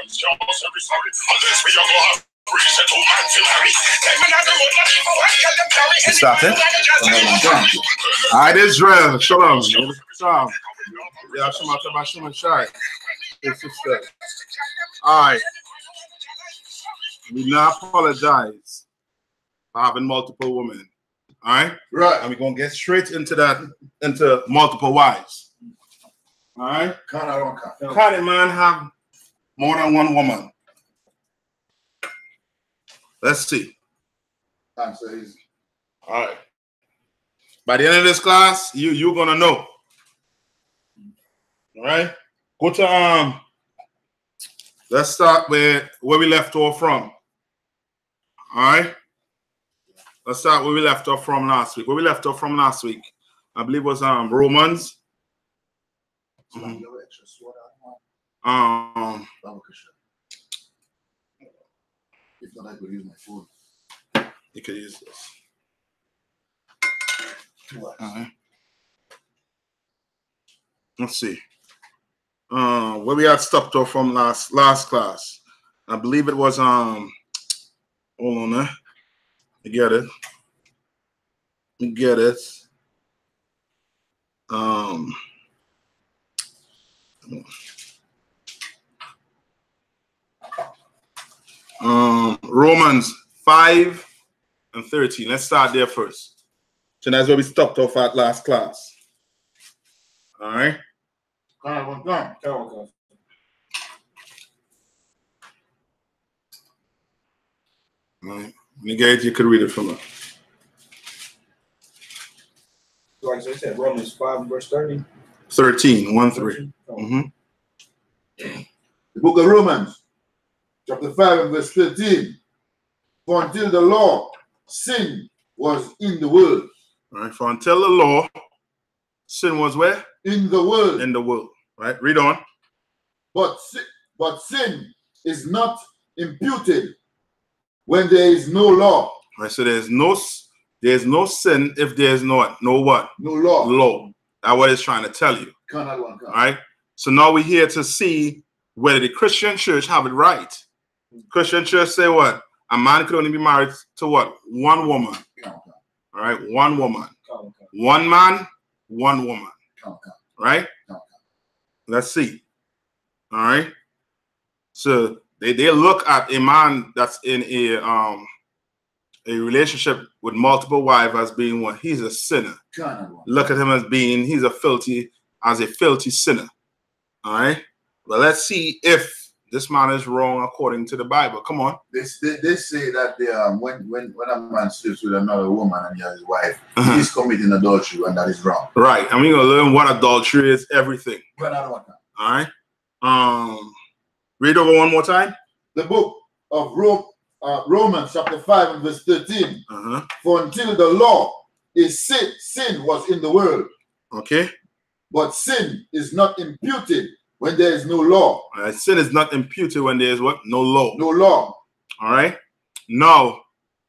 It started. All right, Israel. Shalom. Shalom. Yeah, Shalom. All right. We now apologize for having multiple women. All right? Right. And we're going to get straight into that, into multiple wives. All right? Can a man have more than one woman? Let's see. That's so easy. All right. By the end of this class, you're going to know. All right? Go to, let's start with where we left off from. All right? Let's start where we left off from last week. Where we left off from last week, I believe it was Romans. If not, I could use my phone. You could use this. All right. Let's see. Where we had stopped off from last class. I believe it was hold on there. You get it. Romans 5 and 13. Let's start there first. So that's where we stopped off at last class. All right. All right. Negate, you could read it from us. So like I said, Romans 5 and verse 30. 13, 1-3. The book of Romans, chapter 5 and verse 13. For until the law, sin was in the world. All right. For until the law, sin was where? In the world. In the world. Right. Read on. But sin is not imputed when there is no law. All right. So there's no sin if there's no what? No law. Law. That's what it's trying to tell you. All right. So now we're here to see whether the Christian church have it right. Christian church say what? A man could only be married to what? One woman. All right. One woman. One man, one woman. Right? Let's see. All right. So they look at a man that's in a relationship with multiple wives as being what? He's a sinner. Look at him as being he's a filthy sinner. All right. Well, let's see if this man is wrong according to the Bible. Come on. They say that when a man sleeps with another woman and he has his wife, he's committing adultery, and that is wrong. Right. And we're gonna learn what adultery is, everything. But I don't want that. All right. Read over one more time. The book of Romans chapter 5 and verse 13. For until the law is sin was in the world. Okay. But sin is not imputed when there is no law. All right. Sin is not imputed when there is what? No law. No law. All right. Now,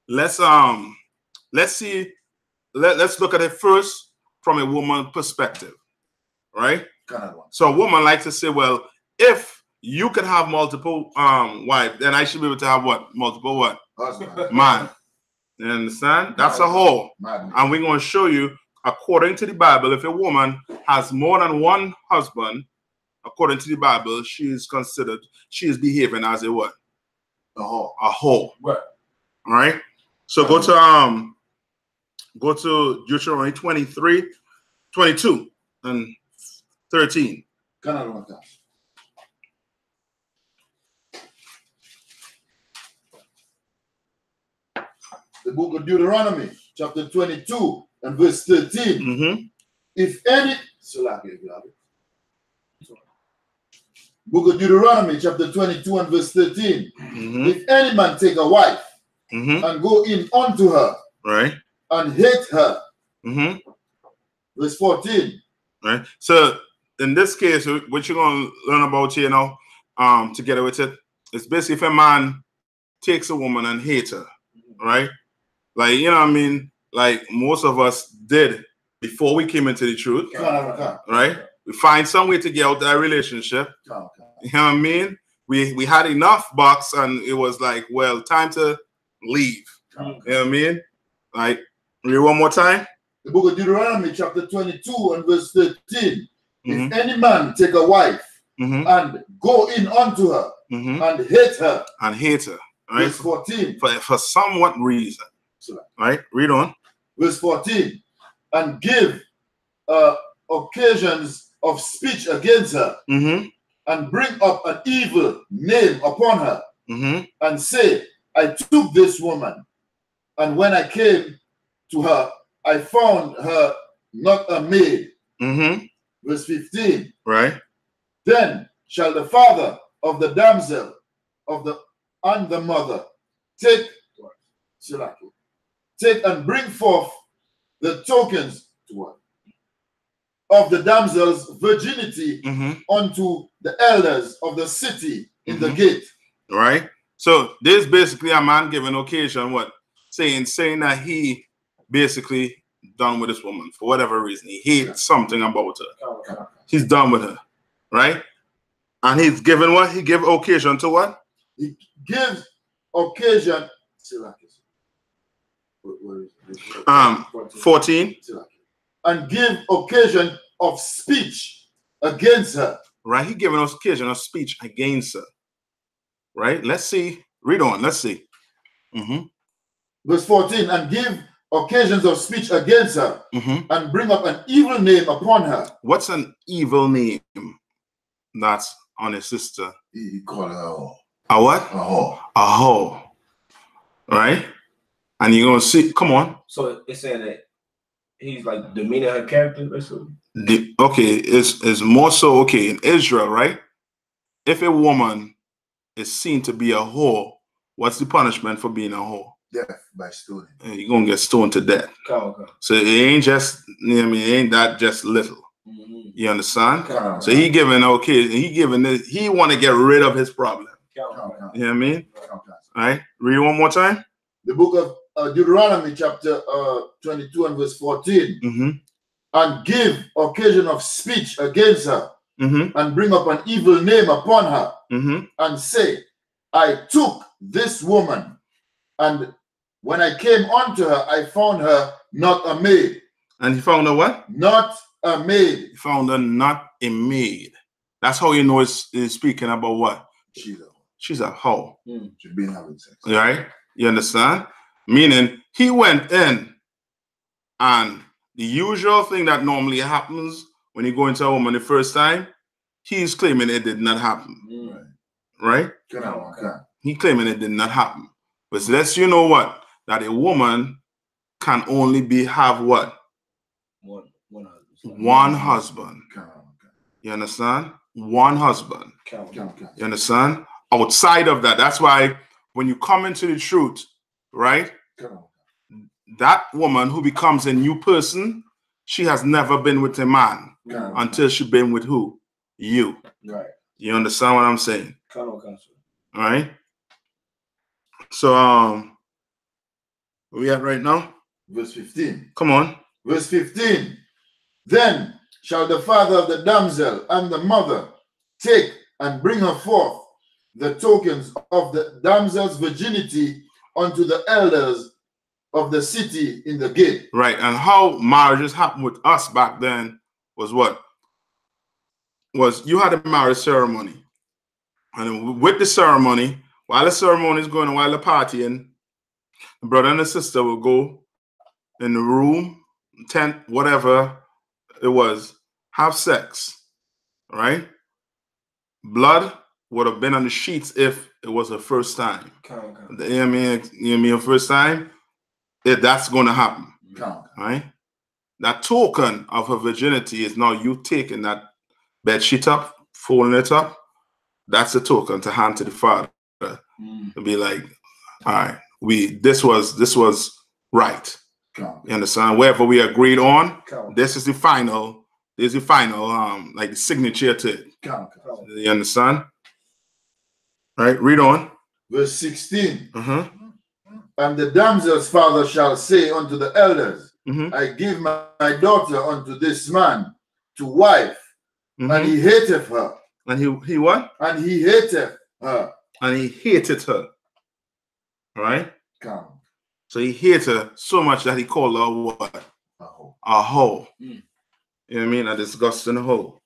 let's see. Let's look at it first from a woman perspective. Right? So a woman likes to say, well, if you could have multiple wives, then I should be able to have what? Multiple what? Man. You understand? That's a whole. And we're going to show you, according to the Bible, if a woman has more than one husband, according to the Bible, she is behaving as a what? A whole. Right. All right. So go to Deuteronomy 23, 22, and 13. The book of Deuteronomy, chapter 22, and verse 13. If any book of Deuteronomy, chapter 22 and verse 13. If any man take a wife and go in unto her, right, and hate her, verse 14. Right. So in this case, what you're going to learn about here now, together with it, it's basically if a man takes a woman and hates her, right? Like, you know what I mean? Like most of us did before we came into the truth, right? We find some way to get out that relationship. You know what I mean? we had enough bucks, and it was like, well, time to leave. You know what I mean? Like, read one more time. The book of Deuteronomy, chapter 22 and verse 13. If any man take a wife and go in unto her and hate her. And hate her. Right? Verse 14. For somewhat reason. Right? Read on. Verse 14. And give occasions of speech against her. And bring up an evil name upon her. And say, I took this woman. And when I came to her, I found her not a maid. Verse 15. Right. Then shall the father of the damsel and the mother take and bring forth the tokens of the damsel's virginity unto the elders of the city in the gate. Right. So this basically a man giving occasion what? Saying that he basically done with this woman for whatever reason. He hates something about her. He's done with her. Right? And he's given what? He give occasion to what? He gives occasion 14. And give occasion of speech against her. Right? He giving us occasion of speech against her. Right? Let's see. Read on. Let's see. Verse 14. And give occasions of speech against her and bring up an evil name upon her. What's an evil name that's on his sister? He called her a whore. A what? A whore. A whore. Right? And you're going to see, come on. So it's saying that he's like demeaning her character or something? Okay, it's more so, okay, in Israel, right? If a woman is seen to be a whore, what's the punishment for being a whore? Death by stoning. You're going to get stoned to death. Okay. So it ain't just, you know what I mean, it ain't that just little. You understand? So he giving, okay, he want to get rid of his problem. You know what I mean? All right, read it one more time. The book of Deuteronomy, chapter 22 and verse 14. And give occasion of speech against her, and bring up an evil name upon her, and say, I took this woman, and when I came unto her, I found her not a maid. And he found her what? Not a maid. He found her not a maid. That's how you know it's speaking about what? She's a hoe. She's been having sex. Right? You understand? Meaning he went in, and the usual thing that normally happens when you go into a woman the first time, he's claiming it did not happen. Right? He claiming it did not happen. But lets you know what? That a woman can only have what? One husband. You understand? One husband. You understand? Outside of that, that's why when you come into the truth, right? That woman who becomes a new person, she has never been with a man until she been with who? You. Right. You understand what I'm saying? All right. So where we at right now? Verse 15. Come on. Verse 15. Then shall the father of the damsel and the mother take and bring her forth the tokens of the damsel's virginity unto the elders of the city in the gate. Right. And how marriages happened with us back then was what? Was you had a marriage ceremony. And with the ceremony, while the ceremony is going on, while the partying, the brother and the sister will go in the room, tent, whatever it was, have sex. Right? Blood would have been on the sheets if it was her first time. You know what I mean? Her first time, that's going to happen. Right? That token of her virginity is now you taking that bed sheet up, folding it up. That's a token to hand to the father. To be like, all right, this was right. You understand? Whatever we agreed on, this is the final, like the signature to it. You understand? Right, read on. Verse 16. And the damsel's father shall say unto the elders, I give my daughter unto this man to wife, and he hateth her. And he what? And he hateth her. and he hated her. Right? So he hated her so much that he called her what? A hoe. You know what I mean? A disgusting hoe.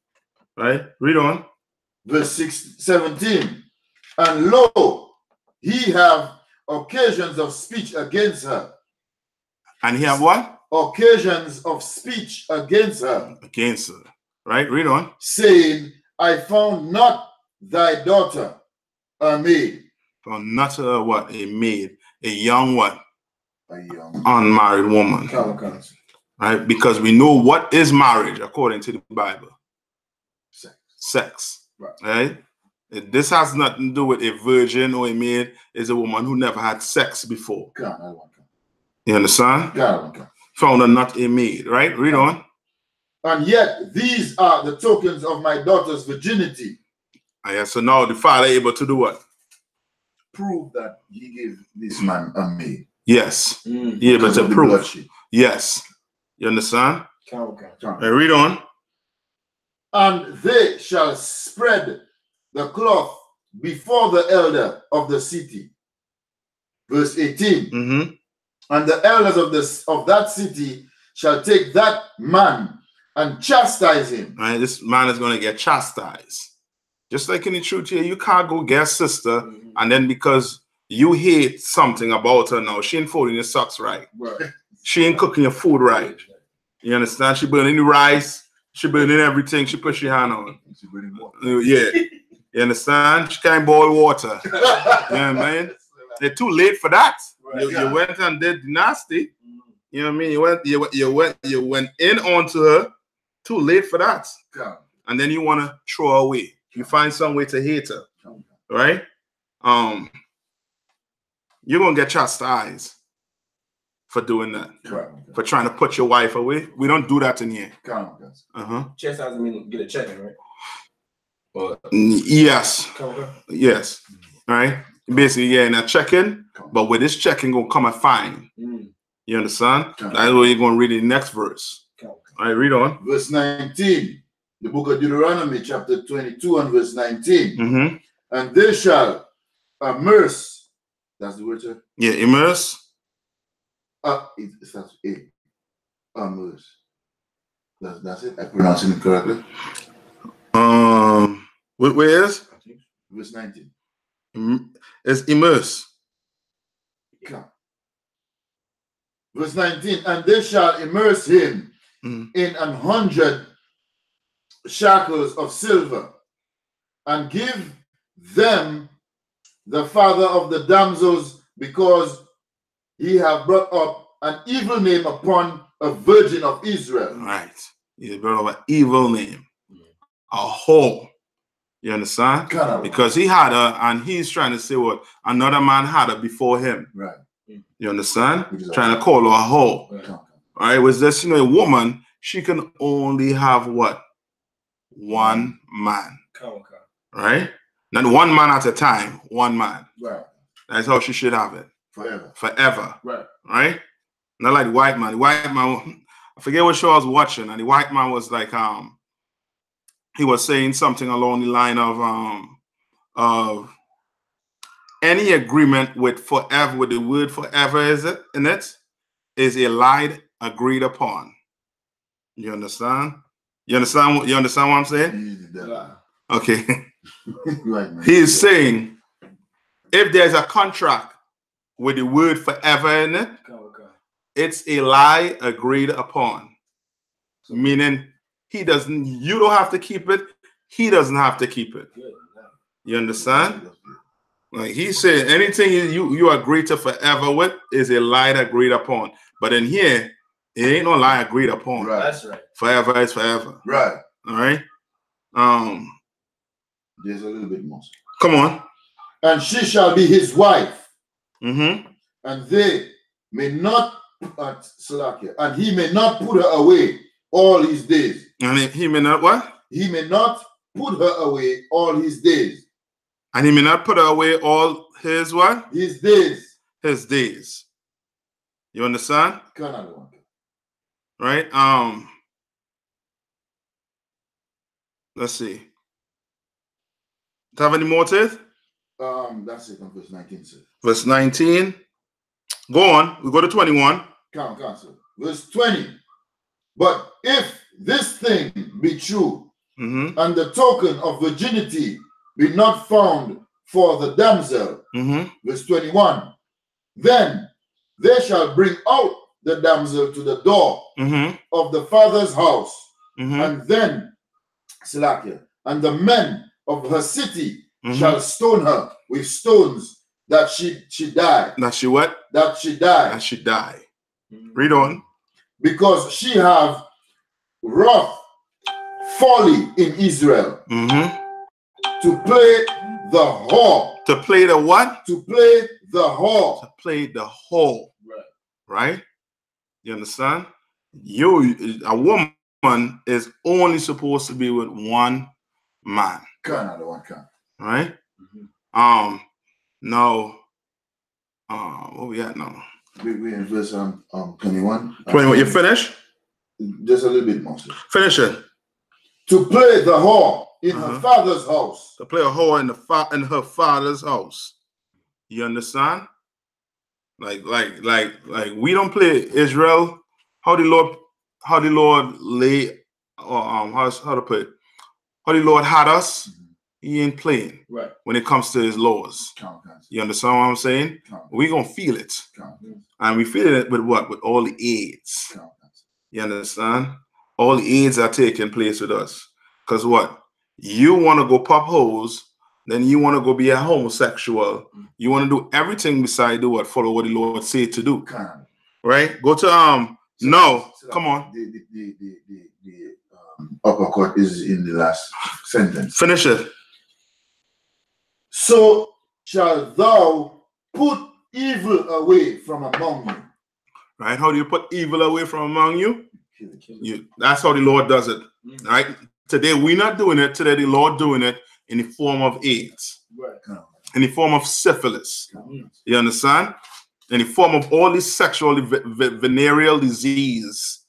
Right? Read on. Verse 17. And lo, he have occasions of speech against her. And he have what? Occasions of speech against her. Against her. Right? Read on. Saying, I found not thy daughter a maid. Found not what? A maid. A young what? A young unmarried woman. Right? Because we know what is marriage according to the Bible. Sex. Right? This has nothing to do with a virgin or a maid. Is a woman who never had sex before. You understand? Found her not a maid. Right? Read on. And yet these are the tokens of my daughter's virginity. So now the father able to do what? Prove that he gave this man a maid. Yes. Yeah, but to prove. Yes. You understand? Read on. And they shall spread the cloth before the elder of the city. Verse 18. And the elders of that city shall take that man and chastise him. Right, this man is going to get chastised. Just like in the truth here, you can't go get sister and then because you hate something about her now, she ain't folding your socks right. She ain't cooking your food right. You understand? She burning the rice. She burning everything. She push your hand on. She burning water. Yeah. You understand? She can't boil water. Yeah, man. They're too late for that. You went and did nasty. You know what I mean? You went in onto her. Too late for that. And then you want to throw her away. You find some way to hate her. Right? You're gonna get chastised for doing that. For trying to put your wife away. We don't do that in here. Chastising mean get a checking, right? Yes. Yes. Right? Basically, yeah, in a check-in, but with this check-in gonna come a fine. You understand? That's what you're gonna read in the next verse. All right, read on. Verse 19. The book of Deuteronomy, chapter 22 and verse 19. And they shall immerse. That's the word, sir? Yeah, immerse. It starts with A. Immerse. That's it. I pronouncing it correctly. Where is? Verse 19. It's immerse. Verse 19. And they shall immerse him in 100 shekels of silver, and give them the father of the damsels, because he have brought up an evil name upon a virgin of Israel. Right. He brought up an evil name. A whore. You understand? Because he had her, and he's trying to say what another man had her before him. Right. You understand? Trying to call her a whore. All right. Was this, a woman, she can only have what? One man. Right? Not one man at a time, one man. Right. That's how she should have it. Forever. Forever. Right. Right? Not like the white man. The white man, I forget what show I was watching, and the white man was like, he was saying something along the line of any agreement with forever, with the word forever is it in it, is a lie agreed upon. You understand? You understand what I'm saying? Yeah. Okay. Right, He is saying if there's a contract with the word forever in it, it's a lie agreed upon. Meaning you don't have to keep it, he doesn't have to keep it. You understand? Like he said, anything you agree to forever with is a lie agreed upon. But in here, it ain't no lie agreed upon. Right. That's right. Forever is forever. Right. All right. There's a little bit more. Come on. And she shall be his wife. And they may not and he may not put her away all his days. And he may not what? He may not put her away all his days. And he may not put her away all his what? His days. His days. You understand? Right? Let's see. Do you have any more to it? That's it on verse 19, sir. Verse 19. Go on. We go to 21. Count, sir. Verse 20. But if this thing be true, and the token of virginity be not found for the damsel, verse 21, then they shall bring out the damsel to the door of the father's house, and then, Salakia, and the men of her city shall stone her with stones, that she die. That she what? That she die. That she die. Read on. Because she have wrath folly in Israel, to play the whore. To play the what? To play the whore. To play the whore. Right? You understand? A woman is only supposed to be with one man. Right? Now, what we at now? We in verse 21. 21. You finish? Just a little bit more, sir. Finish it. To play the whore in her father's house. To play a whore in her father's house. You understand? Like we don't play Israel. How the Lord lay, how to put it? How the Lord had us. He ain't playing when it comes to his laws. You understand what I'm saying? We're going to feel it. And we feel it with what? With all the aids. You understand? All the aids are taking place with us. Because what? You want to go pop holes, then you want to go be a homosexual. You want to do everything beside do what? Follow what the Lord said to do. Right? Go to, no, come on. The uppercut is in the last sentence. Finish it. So shall thou put evil away from among you. Right? How do you put evil away from among you? That's how the Lord does it. Right? Today we're not doing it. Today the Lord doing it in the form of AIDS. In the form of syphilis. You understand? In the form of all this sexual venereal disease.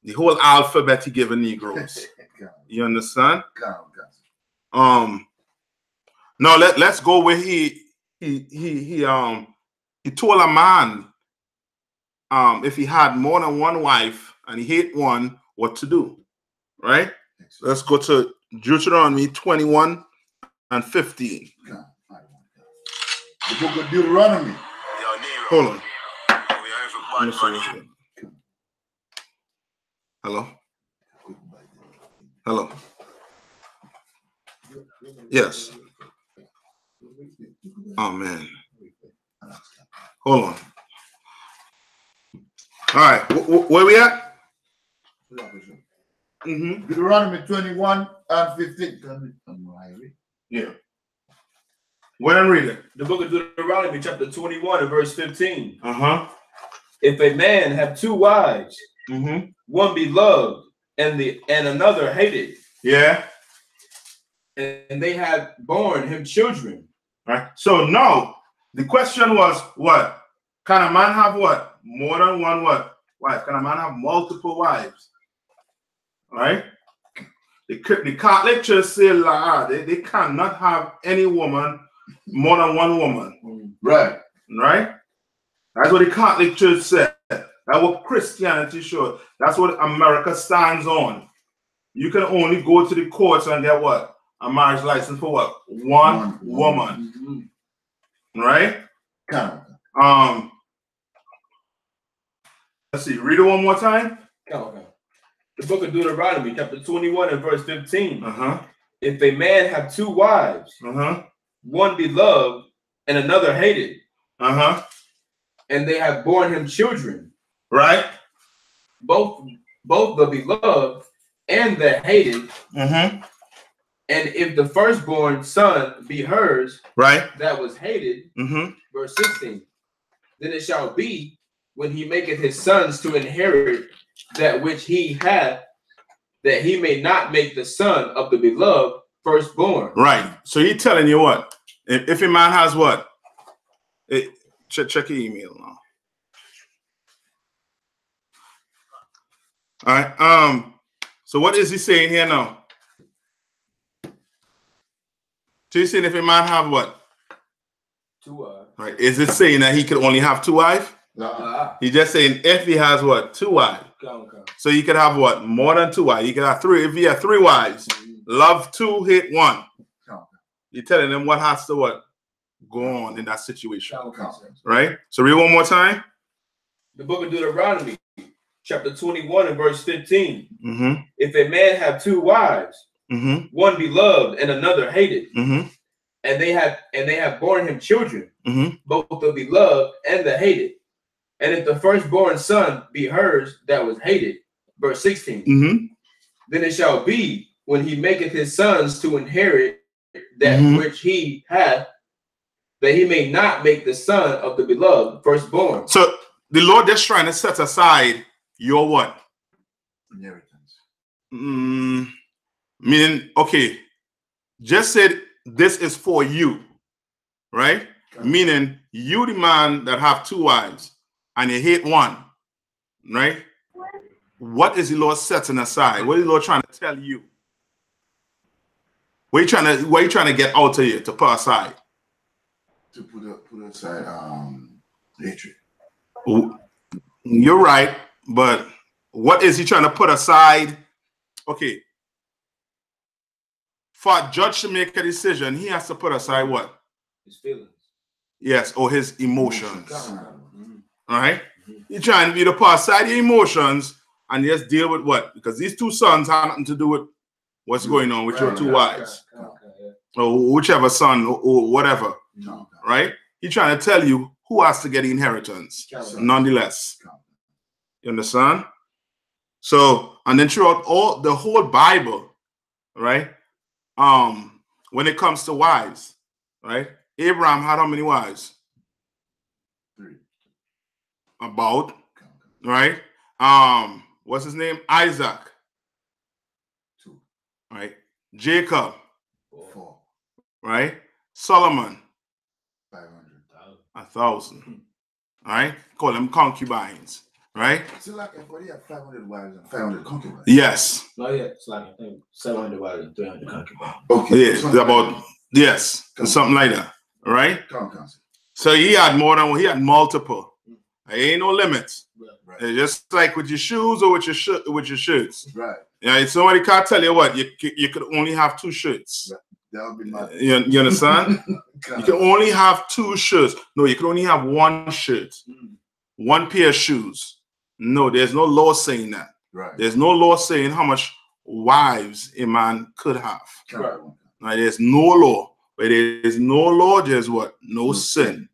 The whole alphabet he given Negroes. You understand? Now let's go where he told a man if he had more than one wife and he hate one, what to do. Right? Let's go to Deuteronomy 21 and 15. The book of Deuteronomy. Hold on. Hello? Hello? Yes. Oh, man. Hold on. All right. Where we at? Deuteronomy 21 and 15. Yeah. Go ahead and read it. The book of Deuteronomy, chapter 21 and verse 15. If a man have two wives, one beloved and another hated, and they have borne him children. Right. So now the question was, what? Can a man have what? More than one what? Wife? Can a man have multiple wives? Right? The Catholic Church say they cannot have any woman more than one woman. Right. Right? That's what the Catholic Church said. That's what Christianity showed. That's what America stands on. You can only go to the courts and get what? A marriage license for what? One woman. Right? Let's see. Read it one more time. The book of Deuteronomy, chapter 21 and verse 15. If a man have two wives, one beloved and another hated, and they have borne him children, right? Both the beloved and the hated, and if the firstborn son be hers, right, that was hated, verse 16, then it shall be when he maketh his sons to inherit that which he hath, that he may not make the son of the beloved firstborn. Right. So he's telling you what? If a man has what? Check your email now. All right. So what is he saying here now? So he's saying if a man have what? 2 wives. Right? Is it saying that he could only have 2 wives? He's just saying if he has what? 2 wives. So he could have what? More than 2 wives. He could have 3. If he had 3 wives, love 2, hate 1. You're telling them what has to what? Go on in that situation. Right? So read one more time. The book of Deuteronomy, chapter 21 and verse 15. If a man have 2 wives, one beloved and another hated, and they have borne him children, both the beloved and the hated, and if the firstborn son be hers that was hated, verse 16, then it shall be when he maketh his sons to inherit that which he hath, that he may not make the son of the beloved firstborn. So the Lord is trying to set aside your what? Inheritance. Meaning, okay, just said this is for you, right? Okay. Meaning you the man that have 2 wives and you hate 1, right? What is the Lord setting aside? What is the Lord trying to tell you? What are you trying to get out of here to put aside? To put aside hatred. You're right, but what is he trying to put aside? Okay. For a judge to make a decision, he has to put aside what? His feelings. Yes, or his emotions. All right? You're trying to put aside your emotions and just deal with what? Because these 2 sons have nothing to do with what's going on with your 2 wives. Or whichever son or whatever. Right? He's trying to tell you who has to get the inheritance. Nonetheless. You understand? So, and then throughout the whole Bible, right? When it comes to wives, right? Abraham had how many wives? 3. About, right? What's his name? Isaac. 2. Right? Jacob. 4. Right? Solomon. 500. 1,000. Right? Call them concubines. Right? So like everybody have 500 wives and 500 concubines. Yes. No, yeah, it's like I think 700 wives and 300 concubines. Okay. Yeah, it's about something like that. Right? So he had multiple. There ain't no limits. Right. It's just like with your shoes or with your shirts. Right. Yeah, somebody can't tell you what you could only have 2 shirts. Right. That would be my. You understand? You can only have 2 shirts. No, you can only have 1 shirt, 1 pair of shoes. No, there's no law saying that. Right. There's no law saying how much wives a man could have. Right. Right. There's no law. Where there is no law, there's what? No sin.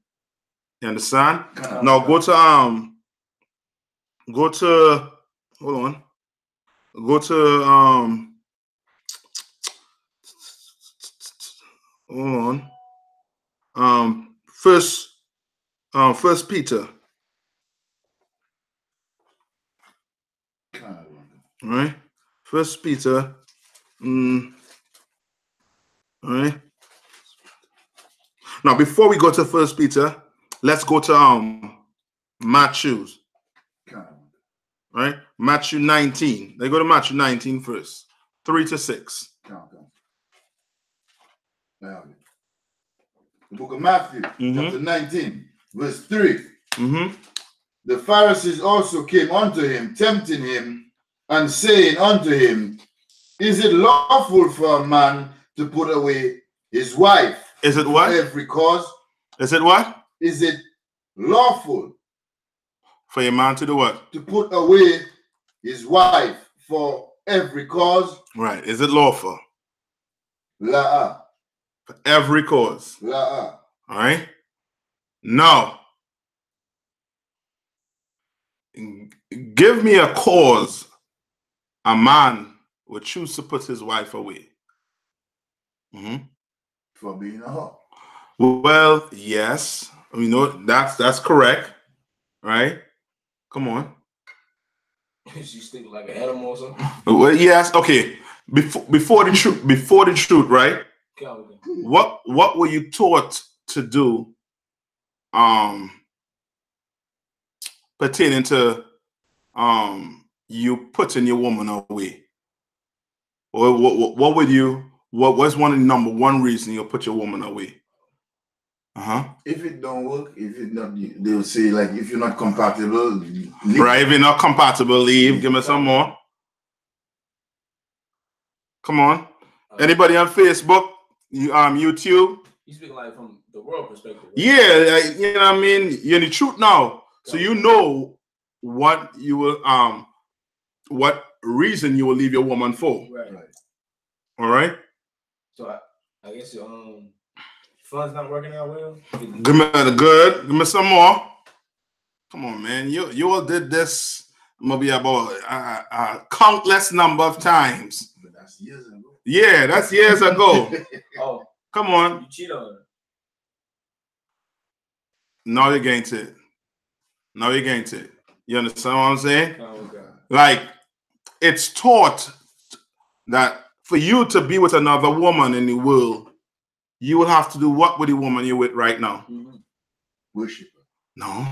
You understand? Now go to hold on. Go to hold on. First Peter. All right. First Peter. All right. Now, before we go to First Peter, let's go to Matthew. Right? Matthew 19. Let's go to Matthew 19 first. 3 to 6. The book of Matthew, chapter 19, verse 3. The Pharisees also came unto him, tempting him, and saying unto him, is it lawful for a man to put away his wife? Is it what? For every cause? Is it what? Is it lawful for a man to do what? To put away his wife for every cause? Right. Is it lawful? La. For every cause. La. All right. Now, give me a cause a man would choose to put his wife away. For being a hoe. Well, yes. We know that's correct. Right? Come on. She stink like an animal or something? Well, yes. Okay. Before the truth, right? What were you taught to do pertaining to you putting your woman away? Or what was one of the number 1 reason you put your woman away? If it don't work, if it not, they'll say like if you're not compatible, leave. Right? If you're not compatible, leave. Give me some more. Come on. Anybody on Facebook? YouTube? You speak like from the world perspective. Right? Yeah, you know what I mean. You're in the truth now, so you know what you will what reason you will leave your woman for. Right. All right. So I guess funds not working out well. Give me the good. Give me some more. Come on, man. You all did this maybe about a countless number of times. But that's years ago. Yeah, that's years ago. Oh, come on. You cheat on her. Now you're getting to it. Now you're getting to it. You understand what I'm saying? Oh, God. Like, it's taught that for you to be with another woman in the world, you will have to do what with the woman you're with right now? Worship her. No.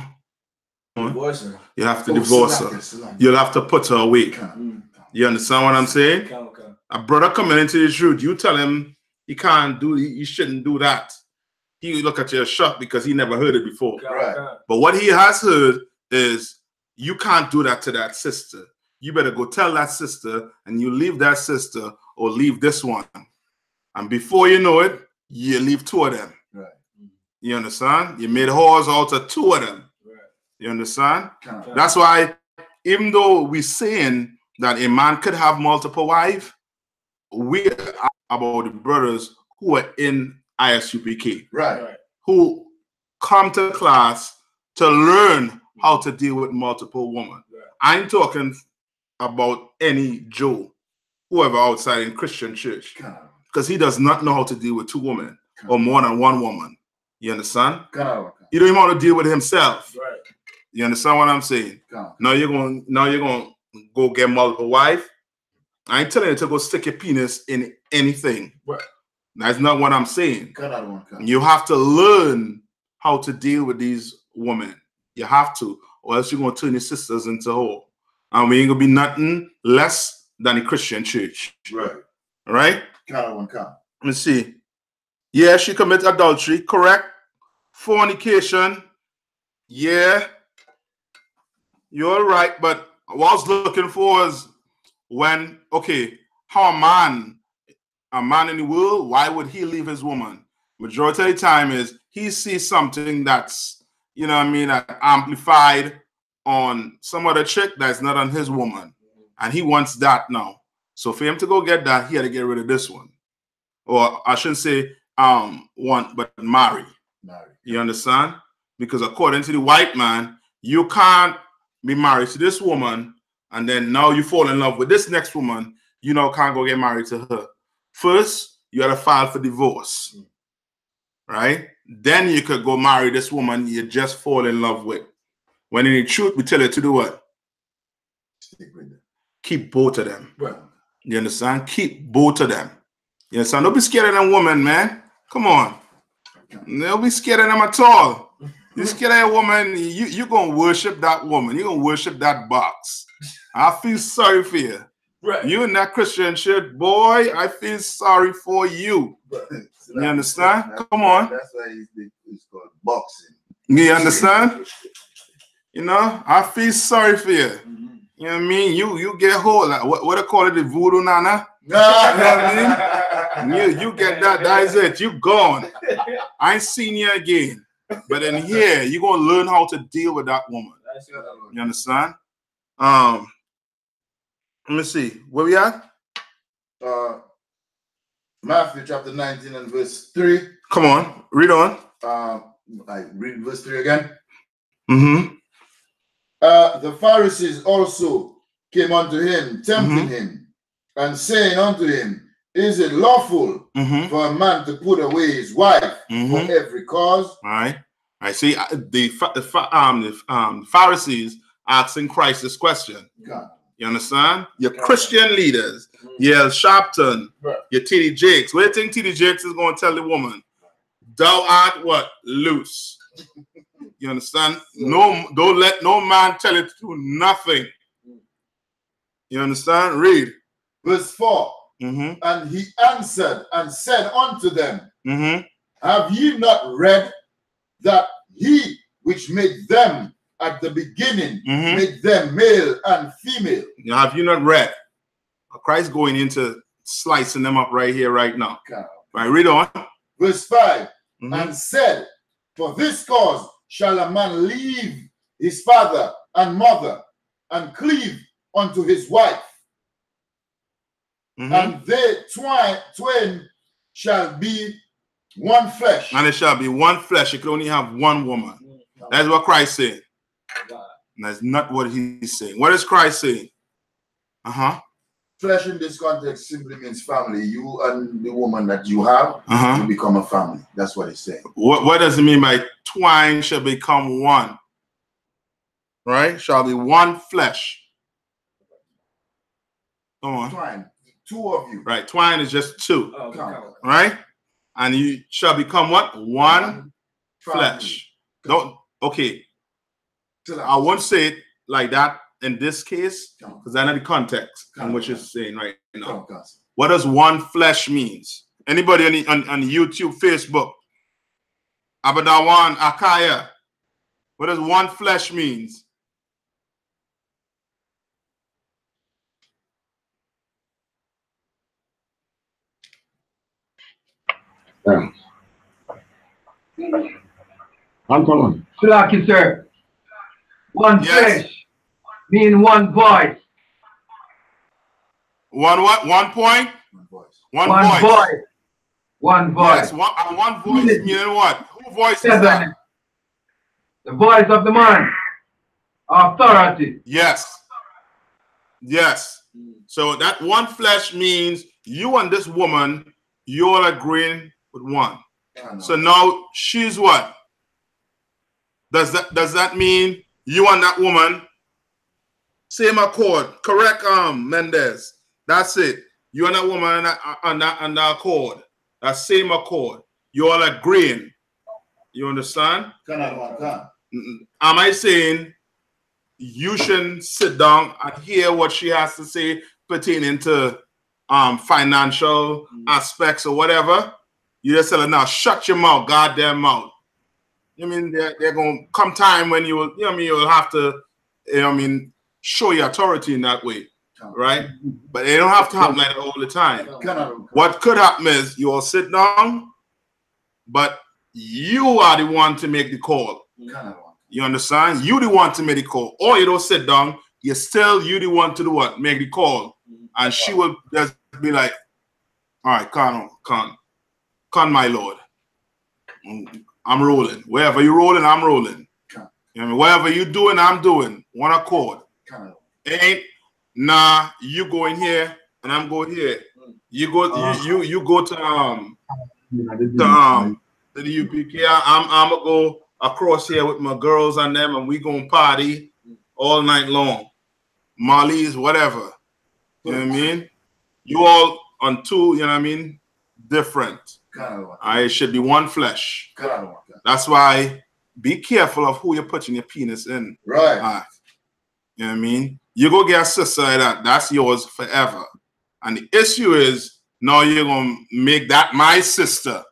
Divorce her. You have to divorce her. You'll have to put her away. You understand what I'm saying? A brother coming into the truth, you tell him he can't do, he shouldn't do that. He look at you shocked because he never heard it before. Right. But what he has heard is you can't do that to that sister. You better go tell that sister, and you leave that sister or leave this one. And before you know it, you leave two of them. Right. You understand? You made whores out of two of them. Right. You understand? That's why, even though we're saying that a man could have multiple wives, we are about the brothers who are in I.S.U.P.K. Right. Who come to class to learn how to deal with multiple women. Right. I ain't talking about any Joe, whoever outside in Christian church, because he does not know how to deal with two women or more than one woman. You understand? He don't even want to deal with himself. Right. You understand what I'm saying? Now you're going to go get multiple wife. I ain't telling you to go stick your penis in anything. Right. That's not what I'm saying. You have to learn how to deal with these women. You have to, or else you're going to turn your sisters into whore. And we ain't going to be nothing less than a Christian church. Right. Right? Let me see. Yeah, she commit adultery. Correct. Fornication. Yeah. You're right. But what I was looking for is when, okay, how a man in the world, why would he leave his woman? Majority of the time is he sees something that's, you know what I mean, amplified on some other chick that's not on his woman. And he wants that now. So for him to go get that, he had to get rid of this one. Or I shouldn't say want, but marry. You understand? Because according to the white man, you can't be married to this woman and then now you fall in love with this next woman, you now can't go get married to her. First, you gotta file for divorce. Right? Then you could go marry this woman you just fall in love with. When in the truth, we tell you to do what? Stick with them. Keep both of them. Right. You understand? Keep both of them. You understand? Don't be scared of them women, man. Come on. Don't be scared of them at all. You're scared of a woman, you're going to worship that woman. You're going to worship that box. I feel sorry for you. Right. You in that Christian church, boy, I feel sorry for you. Right. So you understand? Come on. That's why it's called boxing. You understand? You know, I feel sorry for you. You know what I mean? You get hold, like, what they call it, the voodoo nana? You know what I mean? You get that is it. You gone. I ain't seen you again. But in here, you're going to learn how to deal with that woman. You understand? Let me see. Where we at? Matthew chapter 19 and verse 3. Come on. Read on. I read verse 3 again. Mm-hmm. The Pharisees also came unto him, tempting him, and saying unto him, is it lawful for a man to put away his wife for every cause? All right. I see the Pharisees asking Christ this question. God. You understand? Your Christian leaders, your Sharpton, your T.D. Jakes. What do you think T.D. Jakes is going to tell the woman? Thou art what? Loose. You understand? No, don't let no man tell you to do nothing. You understand? Read. Verse 4. And he answered and said unto them, have ye not read that he which made them at the beginning made them male and female. Now, have you not read? Christ going into slicing them up right here, right now. Okay. Right, read on. Verse 5, and said, for this cause shall a man leave his father and mother and cleave unto his wife. And they twain shall be one flesh. And it shall be one flesh. You can only have one woman. That's what Christ said. That's not what he's saying. What is Christ saying? Flesh in this context simply means family. You and the woman that you have, you become a family. That's what he's saying. What does it mean by twine shall become one? Right? Shall be one flesh. Come on. Twine. Two of you. Right. Twine is just two. Right? And you shall become what? One flesh. Don't. Okay. I won't say it like that in this case, because I know the context in which it's saying right now. What does one flesh means? Anybody on YouTube, Facebook? Abadawan, Akaya. What does one flesh means? I'm coming. Slaki, sir. One flesh mean one voice. One what? 1 point? One voice. One voice. Yes, one voice meaning what? Who voice is that? The voice of the man. Authority. Yes. Yes. So that one flesh means you and this woman, you all agreeing with one. So now she's what? Does that mean you and that woman same accord? Correct, Mendez. That's it. You and that woman on that accord. That same accord. You all agreeing. You understand? Am I saying you shouldn't sit down and hear what she has to say pertaining to financial aspects or whatever? You just tell her, now shut your mouth, goddamn mouth. I mean, they're going to come time when you will, you'll have to, show your authority in that way, right? But it don't have to happen like that all the time. What could happen is you all sit down, but you are the one to make the call. You understand? You the one to make the call. Or you don't sit down, you the one to do what? Make the call. And she will just be like, all right, con my lord. I'm rolling. Wherever you're rolling, I'm rolling. You know, whatever you're doing, I'm doing. One accord. Ain't you go in here and I'm going here. You go you go to the UPK. I'm gonna go across here with my girls and them, and we gonna party all night long. Molly's, whatever. You know what I mean? You all on two, you know what I mean? Different. I should be one flesh. That's why be careful of who you're putting your penis in. Right. You know what I mean? You go get a sister like that, that's yours forever. And the issue is now you're gonna make that my sister.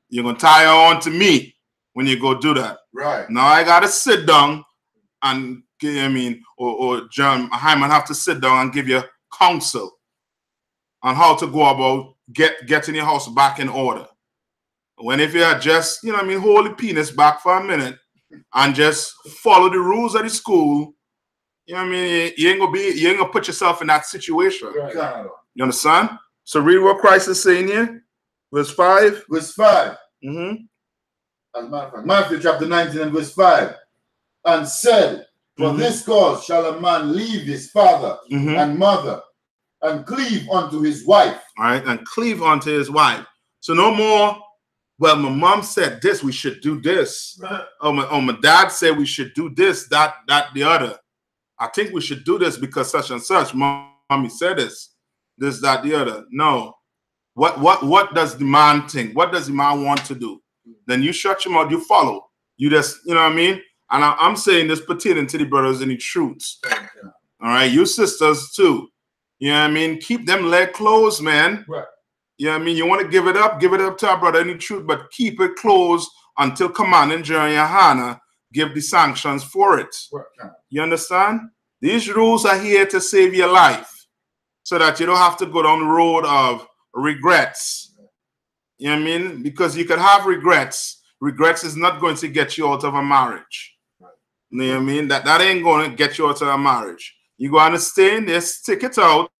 You're gonna tie her on to me when you go do that. Right. Now I gotta sit down and you know what I mean, or John Hyman have to sit down and give you counsel on how to go about getting your house back in order. When if you just, you know what I mean, hold the penis back for a minute and just follow the rules of the school, you know what I mean, you ain't gonna put yourself in that situation. Right. You understand? So read what Christ is saying here. Verse 5. Verse 5. As a matter of fact, Matthew chapter 19 and verse 5. And said, for this cause shall a man leave his father and mother and cleave unto his wife. All right, and cleave unto his wife. So no more, well, my mom said this, we should do this. Right. My dad said we should do this, that, the other. I think we should do this because such and such. Mommy said this, that, the other. No. What does the man think? What does the man want to do? Then you shut your mouth, you follow. You just, you know what I mean? And I'm saying this pertaining to the brothers and the truths. All right, you sisters too. You know what I mean? Keep them leg closed, man. Right. You know what I mean? You want to give it up to our brother in the truth, but keep it closed until commanding GEN.YAHANNA give the sanctions for it. You understand? These rules are here to save your life so that you don't have to go down the road of regrets. You know what I mean? Because you could have regrets. Regrets is not going to get you out of a marriage. You know what I mean? That ain't going to get you out of a marriage. You're going to stay in there, stick it out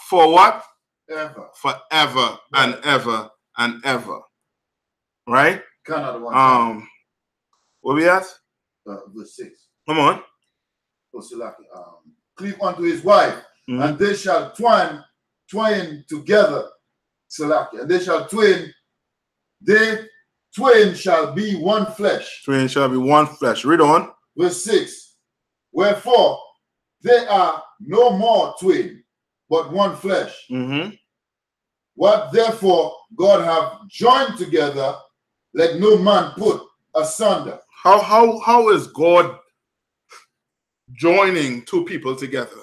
for what? Ever. Forever and ever and ever. Right? Where we at? Verse 6. Come on. Cleave unto his wife, and they shall twine together. And they shall they twain shall be one flesh. Twain shall be one flesh. Read on. Verse 6. Wherefore they are no more twain, but one flesh. What therefore God have joined together, let no man put asunder. How is God joining two people together?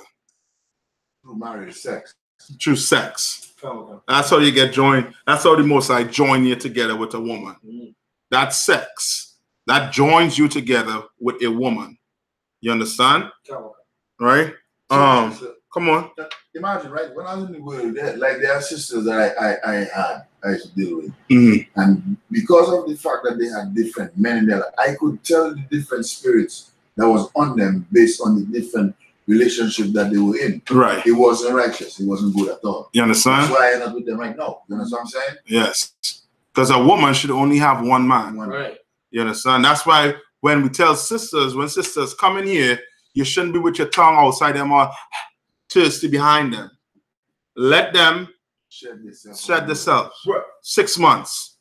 Through marriage, sex. Through sex. That's how you get joined. That's how the Most High join you together with a woman. That's sex. That joins you together with a woman. You understand? Right? Come on. Imagine, right? When I was in the world, like there are sisters that I used to deal with. And because of the fact that they had different men in their life, I could tell the different spirits that was on them based on the different relationship that they were in. Right. It wasn't righteous. It wasn't good at all. You understand? That's why I end up with them right now. You understand what I'm saying? Yes. Because a woman should only have one man. Right. You understand? That's why when we tell sisters, when sisters come in here, you shouldn't be with your tongue outside them or thirsty behind them. Let them shed themselves. 6 months.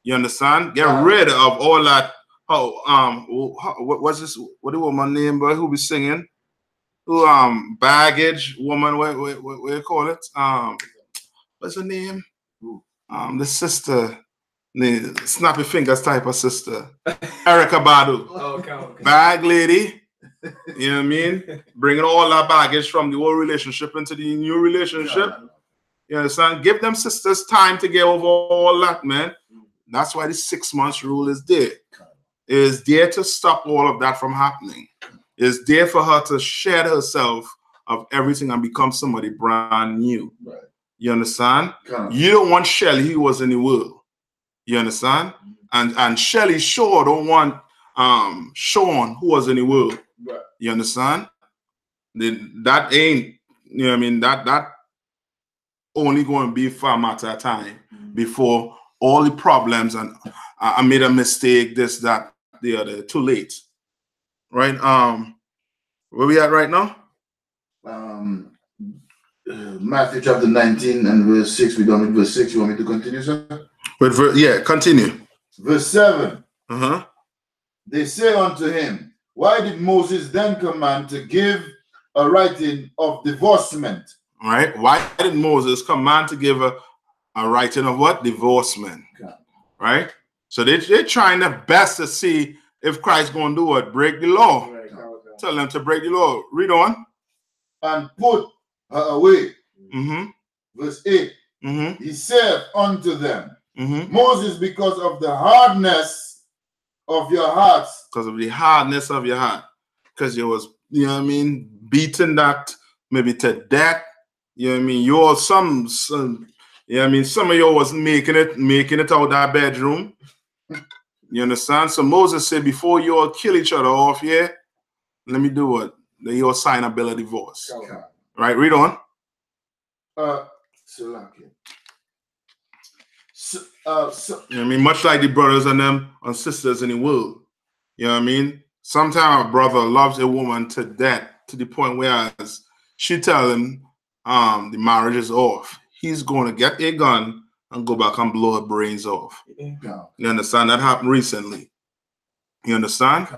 You understand? Get rid of all that. What's this? What the woman name, boy? Who be singing? Who baggage woman? What you call it? What's her name? The sister, the snappy fingers type of sister, Erica Badu. Okay. Bag lady. You know what I mean? Bringing all that baggage from the old relationship into the new relationship. You understand? Give them sisters time to get over all that, man. That's why the 6 months rule is there. It is there to stop all of that from happening. It's there for her to shed herself of everything and become somebody brand new. Right. You understand? You don't want Shelly who was in the world. You understand? And Shelly sure don't want Sean who was in the world. Right. You understand? That ain't, you know what I mean? That only going to be for a matter of time before all the problems and I made a mistake, this, that, the other, too late. Right? Where we at right now? Matthew chapter 19 and verse 6. We done with verse 6. You want me to continue, sir? Yeah, continue. Verse 7. They say unto him, why did Moses then command to give a writing of divorcement? Right? Why did Moses command to give a writing of what? Divorcement. Right? So they're trying their best to see if Christ's going to do what? Break the law. Tell them to break the law. Read on. And put her away. Verse 8. He said unto them, Moses, because of the hardness of your hearts. Because of the hardness of your heart. Because you was, you know what I mean, beaten that maybe to death. You know what I mean? You're some you know what I mean, some of you was making it out of that bedroom. You understand? So Moses said, before you all kill each other off here, let me do what? Let you all sign a bill of divorce. Right? Read on. You know what I mean? Much like the brothers and them and sisters in the world. You know what I mean? Sometimes a brother loves a woman to death to the point where she tell him the marriage is off. He's going to get a gun and go back and blow her brains off. You understand? That happened recently. You understand?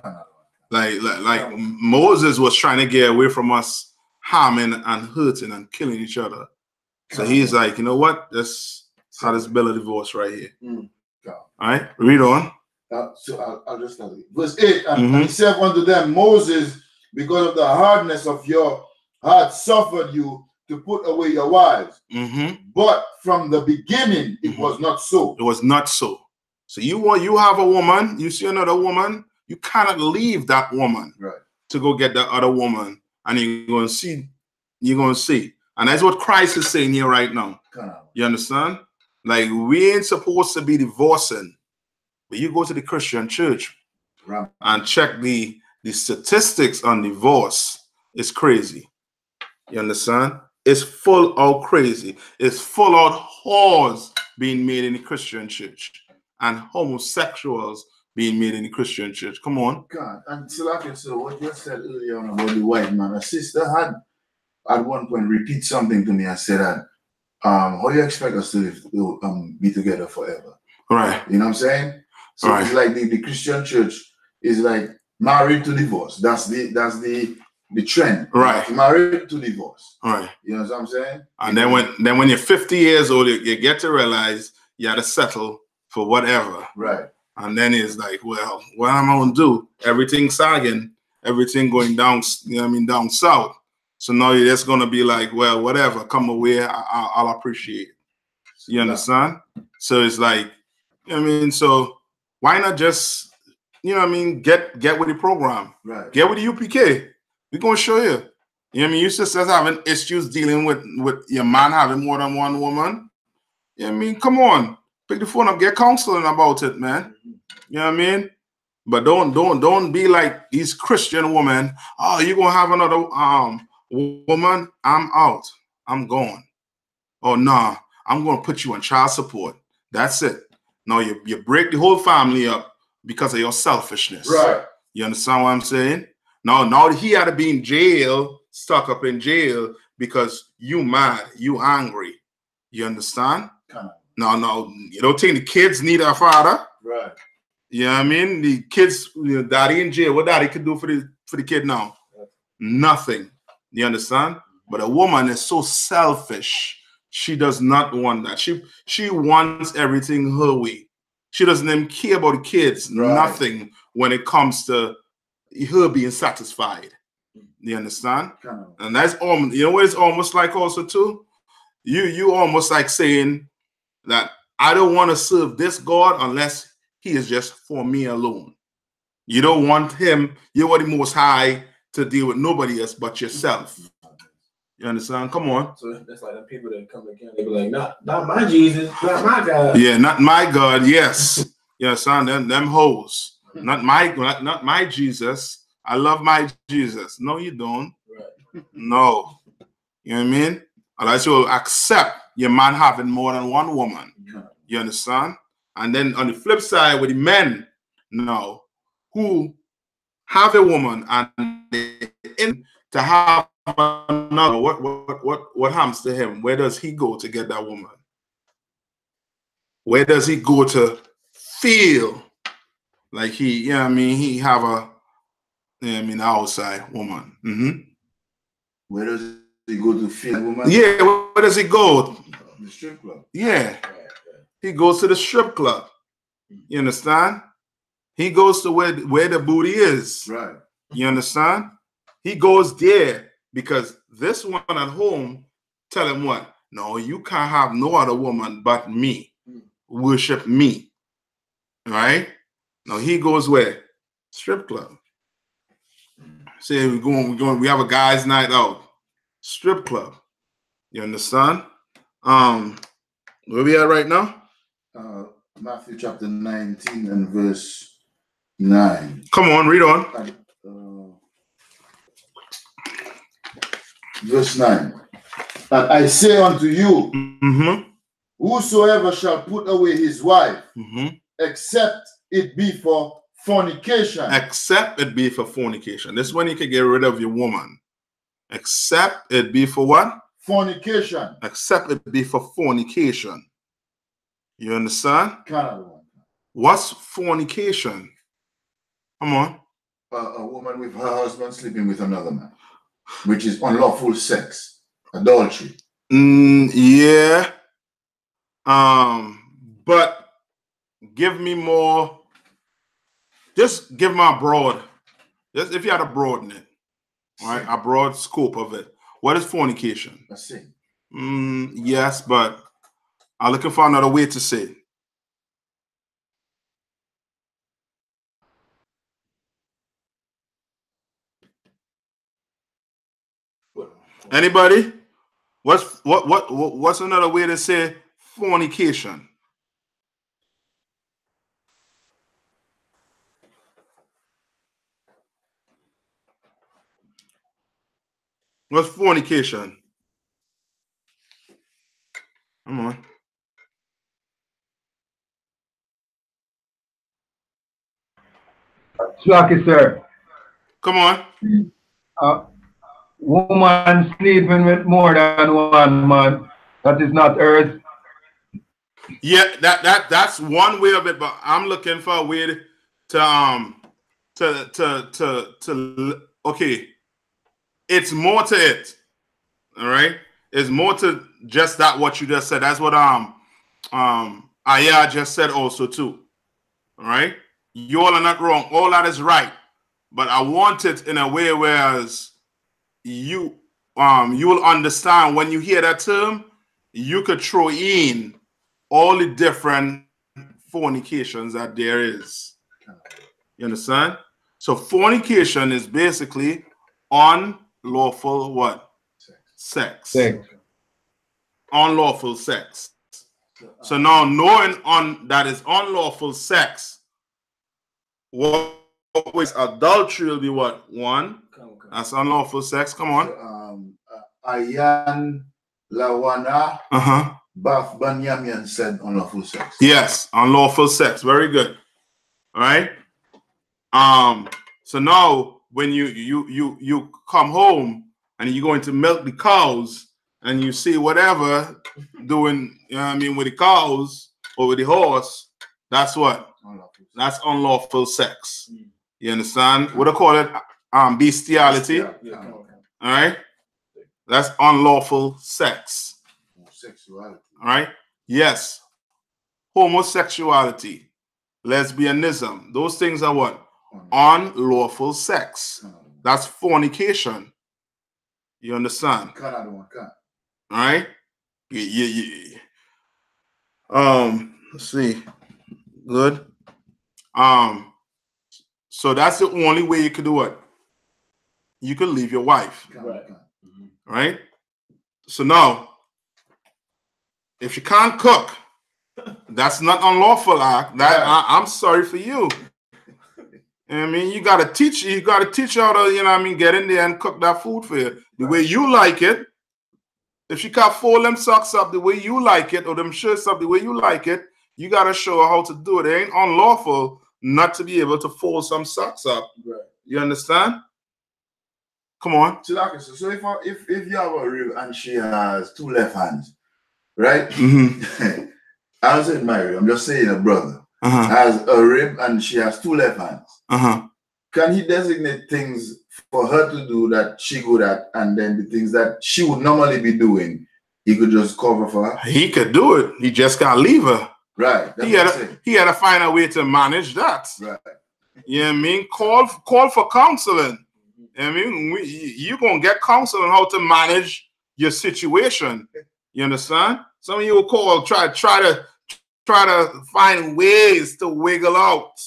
Like Moses was trying to get away from us harming and hurting and killing each other. So he's like, you know what? Let's have this bill of divorce right here. All right? Read on. So I'll just tell you. Verse 8. And he said unto them, Moses, because of the hardness of your heart, suffered you to put away your wives. But from the beginning, it was not so. It was not so. So you have a woman, you see another woman, you cannot leave that woman to go get the other woman, and you're gonna see. And that's what Christ is saying here right now. You understand? Like, we ain't supposed to be divorcing, but you go to the Christian church and check the statistics on divorce. It's crazy. You understand? It's full out crazy. It's full out whores being made in the Christian church and homosexuals being made in the Christian church. Come on. God, and so like so what you said earlier on about the white man, a sister had at one point repeat something to me. I said that, how do you expect us to live, be together forever? Right. You know what I'm saying? So it's like the Christian church is like married to divorce. That's the trend. Right. Married to divorce. Right. You know what I'm saying? And then when you're 50 years old, you get to realize you had to settle for whatever. Right. And then it's like, well, what am I gonna do? Everything sagging, everything going down, you know what I mean, down south. So now you're just gonna be like, well, whatever, come away, I'll appreciate it. You understand? So it's like, you know what I mean? So why not just, you know what I mean, get with the program. Right. Get with the UPK. We're gonna show you. You know what I mean? You sisters having issues dealing with your man having more than one woman. You know what I mean? Come on. Pick the phone up, get counseling about it, man. You know what I mean? But don't be like these Christian women. Oh, you're gonna have another woman? I'm out. I'm gone. Oh nah, I'm gonna put you on child support. That's it. No, you break the whole family up because of your selfishness. Right. You understand what I'm saying? Now he had to be in jail, stuck up in jail because you mad, you angry. You understand? No, you don't think the kids need a father? Right. You know what I mean? The kids, daddy in jail. What daddy could do for the kid now? Nothing. You understand? But a woman is so selfish. She does not want that. She wants everything her way. She doesn't even care about the kids. Right. Nothing when it comes to her being satisfied. You understand? And that's almost, you know what it's almost like also too? You almost like saying that I don't want to serve this God unless he is just for me alone. You don't want him, you want the Most High to deal with nobody else but yourself. You understand? Come on. So that's like the people that come again, they be like, not my Jesus, not my God. Yeah, not my God, yes. You understand? Them hoes. Not my Jesus. I love my Jesus. No, you don't. Right. No. You know what I mean? Unless you will accept your man having more than one woman. Yeah. You understand? And then on the flip side with the men now who have a woman and they to have another, what happens to him? Where does he go to get that woman? Where does he go to feel like he, you know what I mean, he have a, you know what I mean, outside woman? Mm-hmm. Where does he go to feel a woman? Yeah, where does he go? The strip club. Yeah. He goes to the strip club. You understand? He goes to where the booty is. Right. You understand? He goes there because this one at home tell him what? No, you can't have no other woman but me. Worship me. Right? Now he goes where? Strip club. Say we have a guys' night out. Strip club. You understand? Where we at right now? Matthew chapter 19 and verse 9. Come on, read on. Verse 9. And I say unto you, whosoever shall put away his wife, except it be for fornication. Except it be for fornication. This is when you can get rid of your woman. Except it be for what? Fornication. Except it be for fornication. You understand? What's fornication? Come on. A woman with her husband sleeping with another man, which is unlawful sex, adultery. Yeah. But give me more. Just give my broad. Just if you had a broaden it, right? A broad scope of it. What is fornication? A sin. Yes, but I'm looking for another way to say it. Anybody? What's another way to say fornication? What's fornication? Come on. Slacky, sir. Come on. Woman sleeping with more than one man. That is not earth. Yeah, that's one way of it, but I'm looking for a way to okay. It's more to it. All right. It's more to just that what you just said. That's what Aya just said also too. All right. You all are not wrong. All that is right. But I want it in a way whereas you will understand when you hear that term, you could throw in all the different fornications that there is. You understand? So fornication is basically unlawful what? Sex. Unlawful sex. So now knowing that is unlawful sex, what is adultery will be what? One. That's unlawful sex. Come on. Ayan Lawana Bath Banyamian said unlawful sex. Yes, unlawful sex. Very good. All right. So now when you come home and you're going to milk the cows and you see whatever doing, you know what I mean, with the cows or with the horse, that's what? That's unlawful sex. You understand? What I call it? Bestiality. All right. That's unlawful sex. Sexuality. All right. Yes. Homosexuality, lesbianism. Those things are what? Unlawful sex. That's fornication. You understand? All right. Let's see. Good. So that's the only way you could do it. You could leave your wife. Right? So now, if you can't cook, that's not unlawful act. I'm sorry for you. I mean, you gotta teach how to, you know what I mean, get in there and cook that food for you. The way you like it. If she can't fold them socks up the way you like it, or them shirts up the way you like it, you gotta show her how to do it. It ain't unlawful not to be able to fold some socks up. Right. You understand? Come on. So if you have a rib and she has two left hands, right? I don't say my rib, I'm just saying a brother has a rib and she has two left hands. Can he designate things for her to do that she good at, and then the things that she would normally be doing, he could just cover for her? He could do it. He just can't leave her. Right. He had to find a way to manage that. Right. You know what I mean? Call for counseling. I mean, you're going to get counsel on how to manage your situation. You understand? Some of you will call, try to find ways to wiggle out,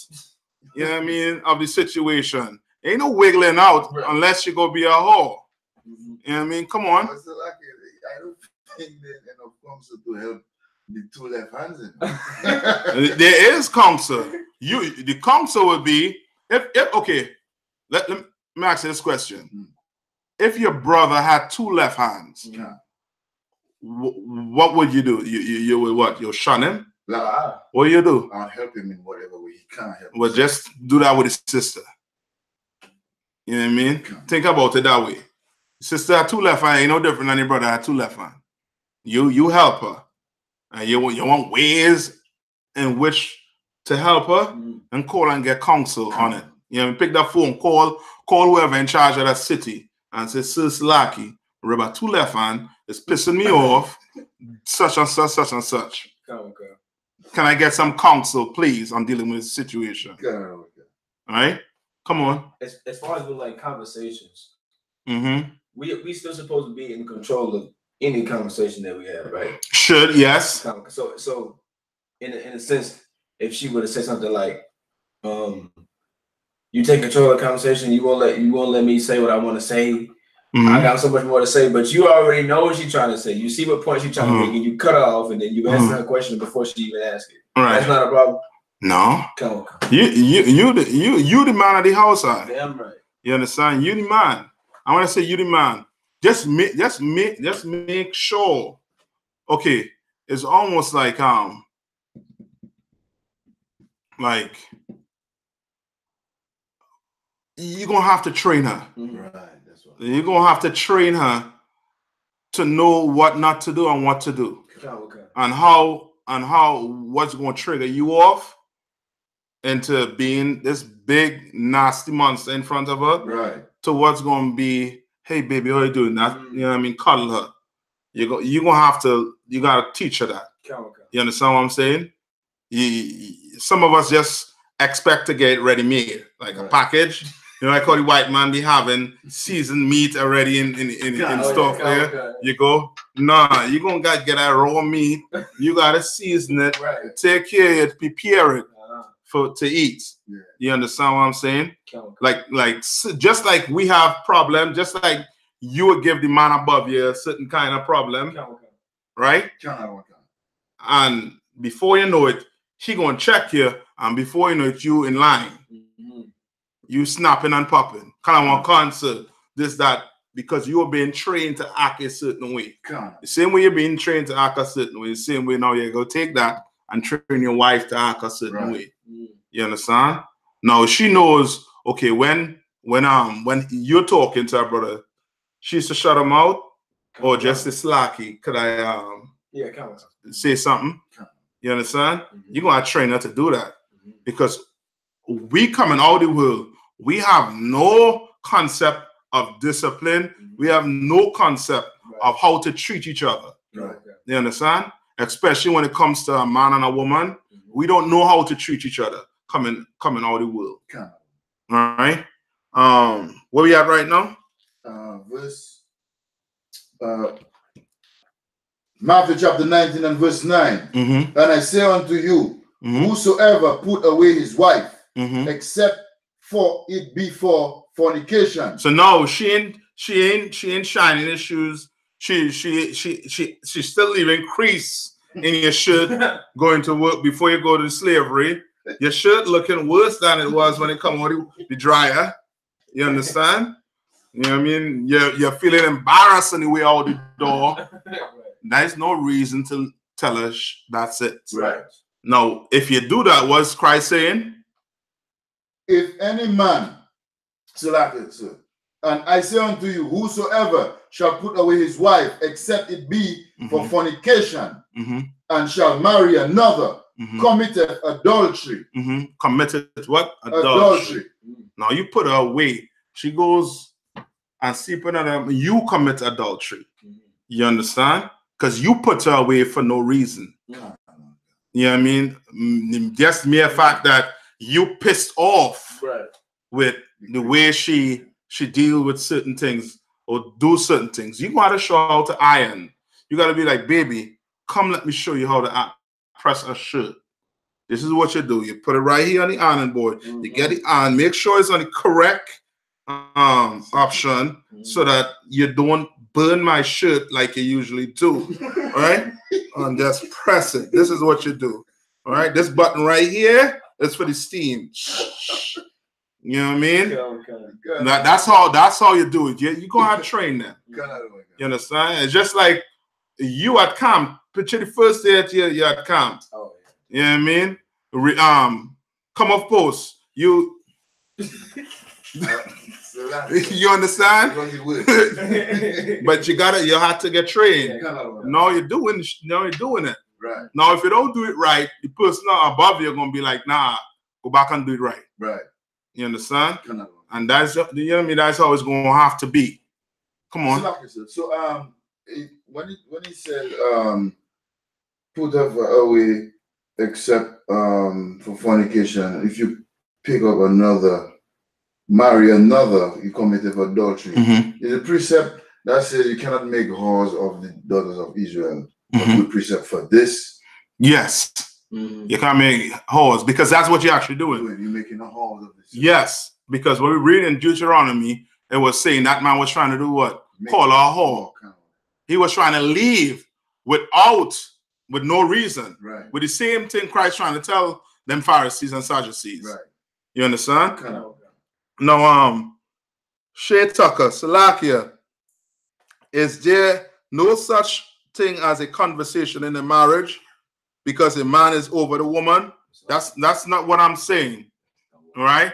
you know what I mean, of the situation. Ain't no wiggling out unless you go be a whore. You know what I mean? Come on. I don't think there's enough counsel to help the two left hands in. There is counsel. The counsel would be, if okay, let me ask you this question. If your brother had two left hands, what would you do? You would what? You'll shun him? What do you do? I'll help him in whatever way he can't help. Well, just do that with his sister. You know what I mean? Think about it that way. Sister had two left hands, ain't no different than your brother had two left hands. You help her. And you want ways in which to help her and call and get counsel on it. You know, pick that phone, call whoever in charge of that city and say, Sis Lucky, Rebecca two left hand is pissing me off, such and such, such and such. Can I get some counsel, please, on dealing with this situation? All right? Come on. As far as with like conversations, we still supposed to be in control of any conversation that we have, right? Should, yes. So in a sense, if she would have said something like, you take control of the conversation, you won't let me say what I want to say, I got so much more to say, but you already know what she's trying to say. You see what point she's trying to make, and you cut her off, and then you answer her question before she even asks it. Right. That's not a problem. No. Come on. You the man of the house. Damn right. You understand? You the man. I want to say you the man. Just make sure. Okay, it's almost like you're gonna have to train her. Right. That's what you're gonna have to train her to know what not to do and what to do. Okay. And how what's gonna trigger you off into being this big nasty monster in front of her. Right. To what's gonna be, hey baby, how you doing? That you know what I mean, cuddle her. You gotta teach her that. Okay. You understand what I'm saying? Some of us just expect to get ready made, like a package. You know, like how the white man be having seasoned meat already in stuff there. Okay. You go, nah, you're gonna get that raw meat. You gotta season it, right. Take care of it, prepare it to eat. Yeah. You understand what I'm saying? Okay. Like just like we have problem, just like you would give the man above you a certain kind of problem, right? And before you know it, he gonna check you, and before you know it, you in line. You snapping and popping. Kind of want concert, this, that, because you're being trained to act a certain way. The same way you're being trained to act a certain way, the same way now you go take that and train your wife to act a certain way. You understand? Now she knows, okay, when you're talking to her brother, she's to shut him out or just a slacky. Could I say something? You understand? You're gonna train her to do that. Because we coming out of the world, we have no concept of discipline. We have no concept of how to treat each other. Right. You understand? Especially when it comes to a man and a woman, we don't know how to treat each other coming out of the world. All right. Where we at right now? Matthew chapter 19 and verse 9. And I say unto you, whosoever put away his wife, except for it be for fornication. So no, she ain't shining his shoes. She's still leaving crease in your shirt going to work before you go to slavery. Your shirt looking worse than it was when it come out of the dryer. You understand? You know what I mean? You're feeling embarrassed on the way out the door. There's no reason to tell us that's it. Right. Now, if you do that, what's Christ saying? If any man, and I say unto you, whosoever shall put away his wife, except it be for fornication, and shall marry another, committeth adultery. Committed what? Adultery. Now you put her away. She goes and sleep with another. You commit adultery. You understand? Because you put her away for no reason. You know what I mean? Just mere fact that you pissed off with the way she deal with certain things or do certain things. You gotta show how to iron. You gotta be like, baby, come let me show you how to press a shirt. This is what you do. You put it right here on the ironing board. You get it on. Make sure it's on the correct option so that you don't burn my shirt like you usually do. All right? And just press it. This is what you do. All right? This button right here is for the steam. You know what I mean? Okay. That's how you do it. You're gonna have to train them. You understand? It's just like you at camp. Picture the first day you're at camp. Oh, yeah. You know what I mean? Come off post. You understand? But you have to get trained. Now you're doing it. Right. Now if you don't do it right, the person above you are gonna be like, nah, go back and do it right. Right. You understand? And that's that's how it's gonna have to be. Come on. So when he said put her away except for fornication, if you pick up another, marry another, you committed adultery. Is a precept that says you cannot make whores of the daughters of Israel. A good precept for this? Yes. You can't make whores because that's what you're actually doing. You're making a whore of this. Yes, because when we read in Deuteronomy, it was saying that man was trying to do what? Call her a whore. He was trying to leave with no reason. Right. With the same thing Christ trying to tell them Pharisees and Sadducees. Right. You understand? Now, Shay Tucker, Salakia, is there no such thing as a conversation in a marriage because a man is over the woman? That's not what I'm saying. All right?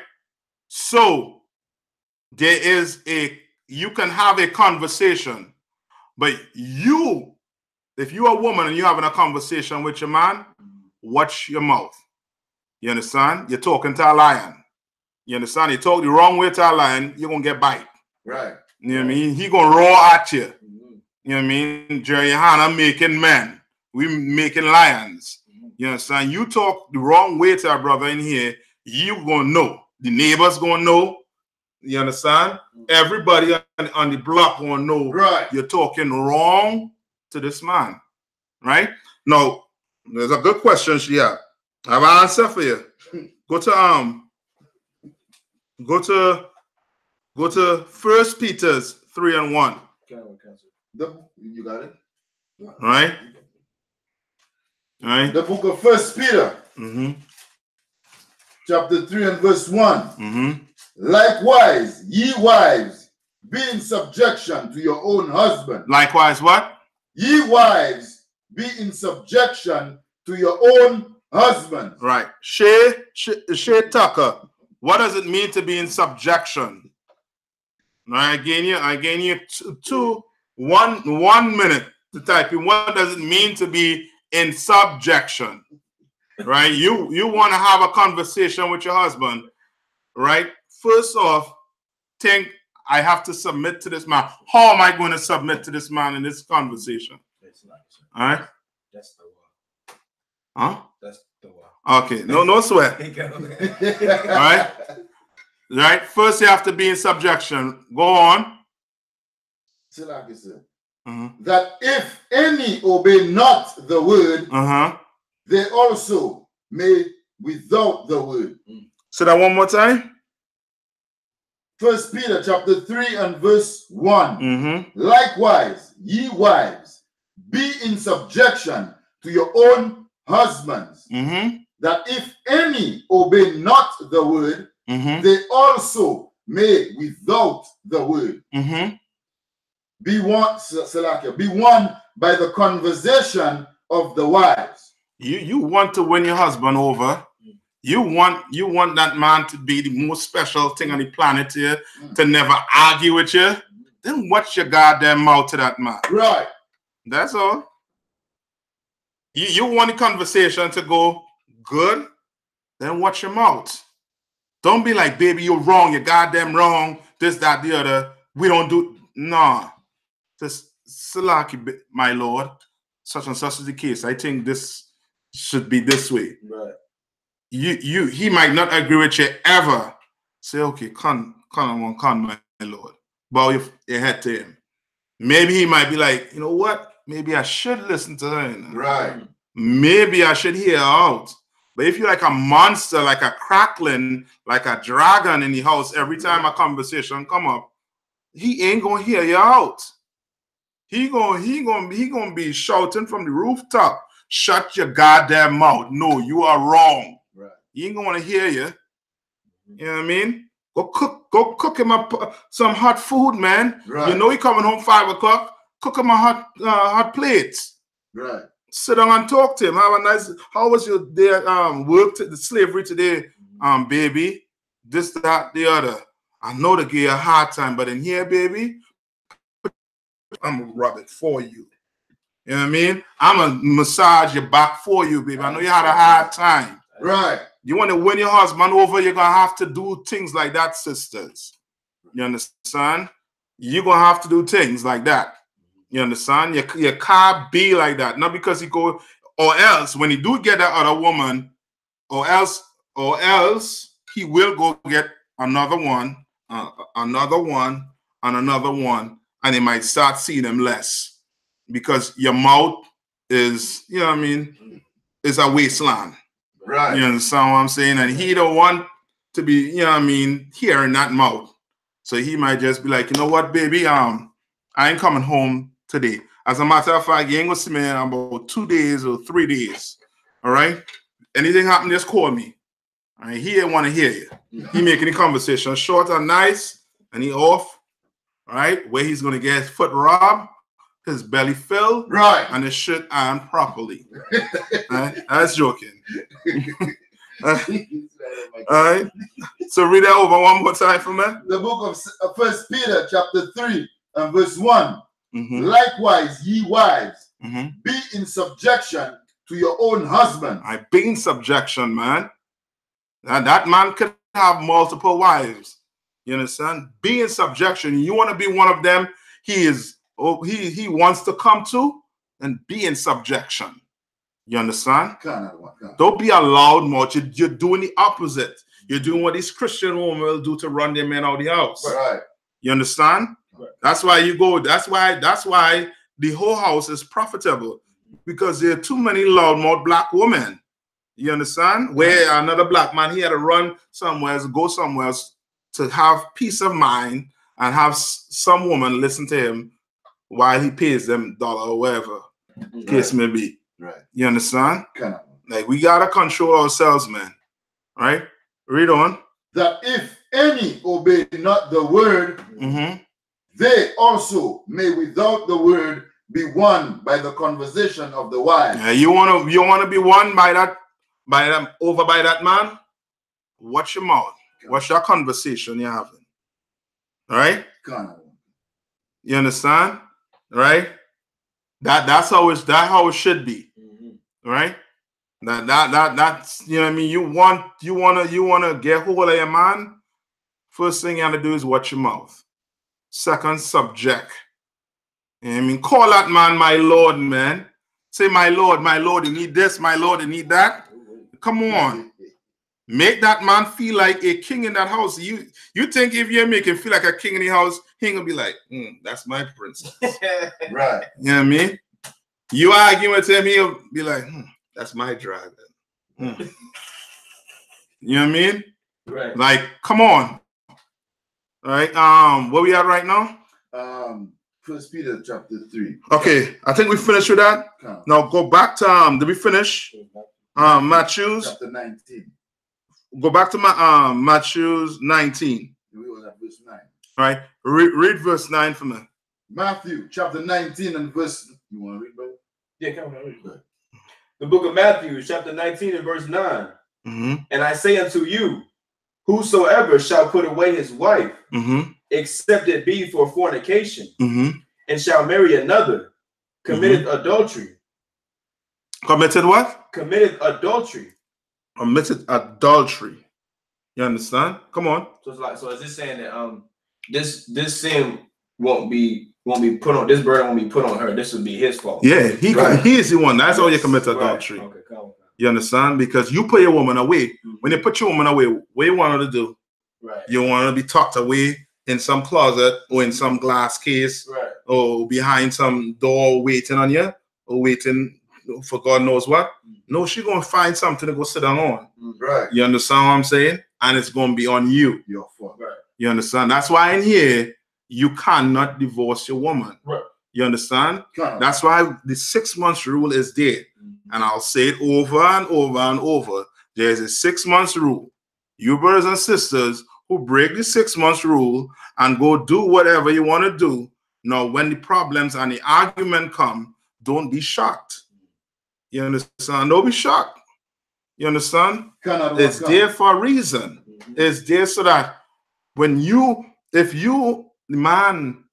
So, you can have a conversation, but if you're a woman and you're having a conversation with your man, watch your mouth. You understand? You're talking to a lion. You understand? You talk the wrong way to a lion, you're going to get bite. Right. You know what I mean? He going to roar at you. You know what I mean? GEN.YAHANNA making men. We making lions. You understand? You talk the wrong way to our brother in here, you going to know. The neighbors going to know. You understand? Everybody on the block going to know. Right. You're talking wrong to this man. Right? Now, there's a good question here. I have an answer for you. Go to 1 Peter 3:1. You got it? Right? Right? The book of 1 Peter, chapter 3 and verse 1. Likewise, ye wives, be in subjection to your own husband. Likewise, what? Ye wives, be in subjection to your own husband. Right. Shay Tucker, what does it mean to be in subjection? Now, I gain you 1 minute to type in what does it mean to be in subjection. Right? You want to have a conversation with your husband, right? First off, think I have to submit to this man. How am I going to submit to this man in this conversation? All right? That's the one. Huh? That's the one. Okay, no sweat. All right? Right? First, you have to be in subjection. Go on. That if any obey not the word, they also may without the word. Say that one more time. 1 Peter chapter 3 and verse 1. Likewise, ye wives, be in subjection to your own husbands, that if any obey not the word, they also may without the word. Be won by the conversation of the wives. You want to win your husband over. You want that man to be the most special thing on the planet here, to never argue with you. Then watch your goddamn mouth to that man. Right. That's all. You want the conversation to go good, then watch your mouth. Don't be like, baby, you're wrong. You're goddamn wrong. This, that, the other. We don't do. No. Just Salaki, my lord. Such and such is the case. I think this should be this way. Right. He might not agree with you ever. Say, okay, come, my lord. Bow your head to him. Maybe he might be like, you know what? Maybe I should listen to her. Right. Maybe I should hear her out. But if you're like a monster, like a crackling, like a dragon in the house, every time a conversation come up, he ain't gonna hear you out. He gonna be shouting from the rooftop. Shut your goddamn mouth. No, you are wrong. Right. He ain't gonna hear you. You know what I mean? Go cook him up some hot food, man. Right. You know he coming home 5 o'clock. Cook him a hot plate. Right. Sit down and talk to him. Have a nice. How was your day? Work to the slavery today, baby. This, that, the other. I know they give you a hard time, but in here, baby, I'm gonna rub it for you. You know what I mean? I'm gonna massage your back for you, baby. I know you had a hard time. Right. You want to win your husband over, you're gonna have to do things like that, sisters. You understand? You're gonna have to do things like that. You understand? You can't be like that. Not because he go, or else when he do get that other woman, or else he will go get another one, and another one, and he might start seeing them less because your mouth is, you know what I mean, is a wasteland. Right. You understand what I'm saying? And he don't want to be, you know what I mean, hearing that mouth. So he might just be like, you know what, baby, I ain't coming home today. As a matter of fact, you ain't gonna see me in about 2 days or 3 days. All right? Anything happen, just call me. All right? He ain't want to hear you. He making the conversation short and nice, and he off. All right? Where he's gonna get his foot rubbed, his belly filled, right, and his shirt ironed properly. Right? That's joking. All right. So read that over one more time for me. The book of 1 Peter chapter 3 and verse 1. Likewise, ye wives, be in subjection to your own husband. I be in subjection, man. That man could have multiple wives. You understand? Be in subjection. You want to be one of them. He wants to come to and be in subjection. You understand? Don't be a loud mouth. You're doing the opposite. You're doing what these Christian women will do to run their men out of the house. Right. You understand? Right. That's why you go. That's why the whole house is profitable, because there are too many loudmouth black women. You understand? Where another black man, he had to run somewhere, go somewhere to have peace of mind and have some woman listen to him while he pays them $1 or whatever case may be. Right. You understand? Like, we gotta control ourselves, man. Right? Read on. That if any obey not the word, they also may without the word be won by the conversation of the wives. Yeah, you wanna be won by that man? Watch your mouth. Watch that conversation you're having. All right? You understand? Right? That's how it should be. Right? That's, you know what I mean? You wanna get hold of your man. First thing you have to do is watch your mouth. Second, subject. You know what I mean? Call that man my Lord, man. Say, my Lord, you need this, my Lord, you need that. Come on. Make that man feel like a king in that house. You think if you make him feel like a king in the house, he ain't gonna be like, that's my princess. Right. You know what I mean? You argue with him, he'll be like, that's my dragon. You know what I mean? Right. Like, come on. All right. Where we at right now? 1 Peter chapter 3. Okay, I think we finished with that. Now go back to did we finish? Matthew chapter 19. Go back to my Matthew 19. We was at verse 9. All right. Read verse 9 for me. Matthew chapter 19 and verse. You want to read, brother? Yeah, come on, read. The book of Matthew, chapter 19 and verse 9. And I say unto you, whosoever shall put away his wife, except it be for fornication, and shall marry another, committeth adultery. Committed what? Committed adultery. Committed adultery. You understand? Come on. So is this saying that this sin won't be put on, this burden won't be put on her? This would be his fault. Yeah, he is the one. That's how you commit adultery. Okay, come. You understand? Because you put your woman away. When you put your woman away, what you want her to do? Right. You want her to be tucked away in some closet or in some glass case, or behind some door waiting on you, or waiting for God knows what. No, she's gonna find something to go sit down on. Right. You understand what I'm saying? And it's gonna be on you. Your fault. Right. You understand? That's why in here you cannot divorce your woman. Right. You understand? That's why the 6 months rule is there. And I'll say it over and over and over. There's a 6 months rule. You brothers and sisters who break the 6 months rule and go do whatever you want to do. Now, when the problems and the argument come, don't be shocked. You understand? Don't be shocked. You understand? It's there for a reason. It's there so that when if you, the man,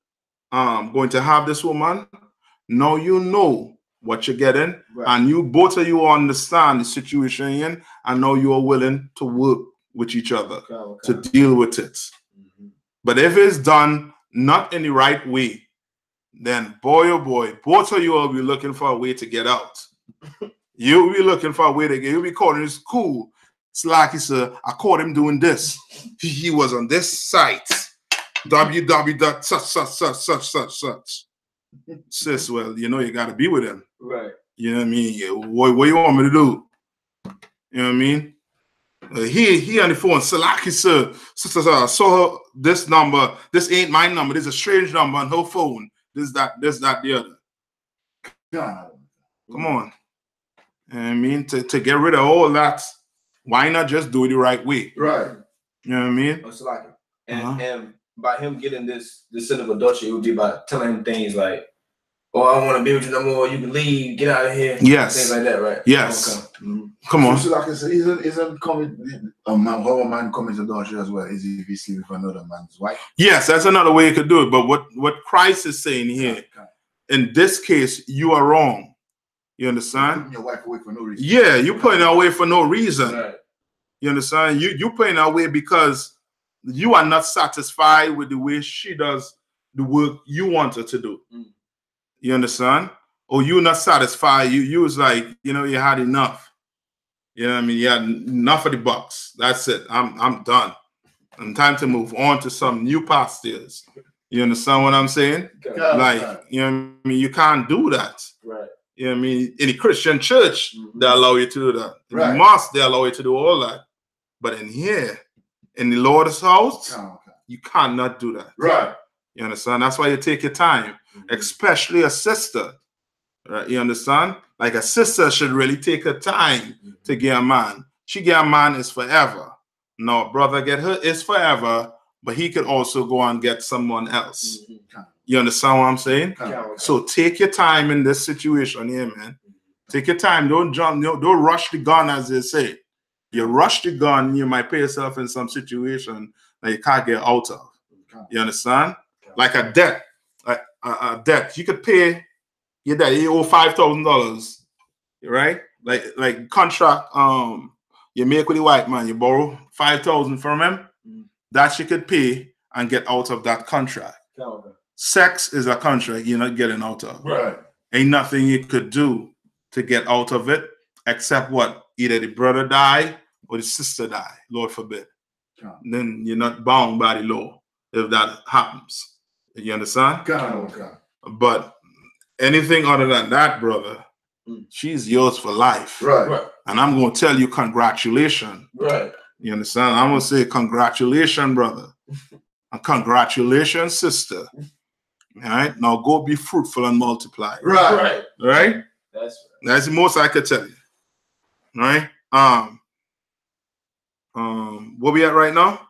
going to have this woman, now you know what you're getting, and you both of you understand the situation you're in, and now you are willing to work with each other to deal with it. But if it's done not in the right way, then boy oh boy, both of you will be looking for a way to get out. You'll be looking for a way to get. You'll be calling this cool. It's like he said, I caught him doing this. He was on this site. www.such. Sis, well, you know you got to be with him. Right. You know what I mean? What you want me to do? You know what I mean? He on the phone. Salaki, sir. Saw this number. This ain't my number. This is a strange number on her phone. This, that, the other. Come on. I mean, to get rid of all that, why not just do it the right way? Right. You know what I mean? Salaki. And by him getting this sin of adultery, it would be by telling him things like, "Oh, I don't want to be with you no more. You can leave. Get out of here." Yes. Things like that, right? Yes. Come on. So like I said, isn't a man commits adultery as well? Is he sleeping with another man's wife? Yes, that's another way you could do it. But what Christ is saying here, in this case, you are wrong. You understand? You're putting your wife away for no reason. Yeah, you're putting her away for no reason. Right. You understand? You putting her away because you are not satisfied with the way she does the work you want her to do. You understand? Or you're not satisfied. You was like, you had enough. You know what I mean? You had enough of the bucks. That's it. I'm done. And time to move on to some new pastures. You understand what I'm saying? Like, you know what I mean? You can't do that. Right. You know what I mean? In the Christian church, they allow you to do that. In Right. the mosque, they allow you to do all that. But in here, in the Lord's house, you cannot do that. Right. You understand? That's why you take your time, especially a sister. Right? You understand? Like a sister should really take her time to get a man. She get a man is forever. No, brother get her is forever, but he could also go and get someone else. You understand what I'm saying? So take your time in this situation here, man. Take your time. Don't rush the gun, as they say. You rush the gun, you might put yourself in some situation that you can't get out of. You understand? Like a debt. A debt. You could pay your debt. You owe $5,000, right? Like contract you make with the white man. You borrow $5,000 from him. That you could pay and get out of that contract. Sex is a contract you're not getting out of. Right. Ain't nothing you could do to get out of it except what? Either the brother die or the sister die, Lord forbid. Then you're not bound by the law if that happens. You understand? But anything other than that, brother, she's yours for life. Right. And I'm going to tell you congratulations. Right. You understand? I'm going to say congratulations, brother. And congratulations, sister. All right? Now go be fruitful and multiply. Right. All right? That's the most I could tell you. All right? Where we at right now?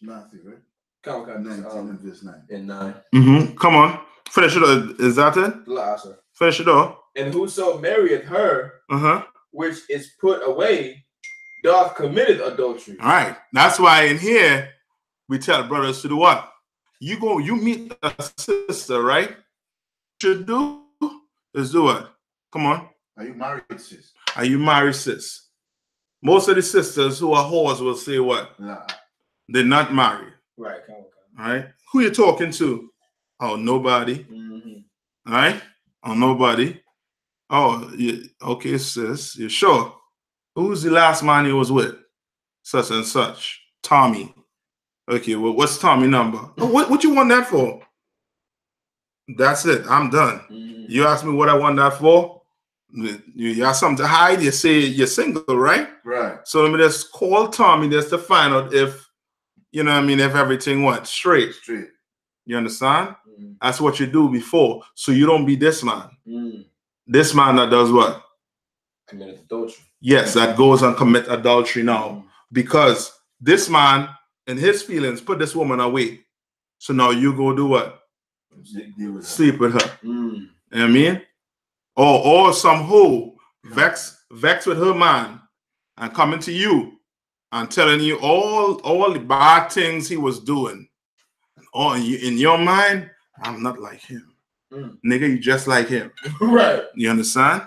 Matthew, right? 19 and verse 9. And 9. Come on. Finish it up. Is that it? Finish it up. And whoso marrieth her, which is put away, doth committed adultery. All right. That's why in here we tell brothers to do what? You meet a sister, right? What you do is do what? Come on. Are you married, sis? Are you married, sis? Most of the sisters who are whores will say what? Nah. They're not married. Right. All right. Who you talking to? Oh, nobody. All right. Oh, nobody. Oh, okay, sis. You sure? Who's the last man he was with? Such and such. Tommy. Okay, well, what's Tommy number? Oh, what you want that for? That's it. I'm done. You ask me what I want that for? You have something to hide? You say you're single, right? Right. So let me just call Tommy just to find out if, you know what I mean, if everything went straight. You understand? That's what you do before. So you don't be this man. This man that does what? Committed adultery. Yes, that goes and commit adultery now. Because this man and his feelings put this woman away. So now you go do what? Sleep with her. You know what I mean? Or some hoe vex with her man and coming to you and telling you all the bad things he was doing. Oh, in your mind, I'm not like him. Nigga, you just like him. Right. You understand?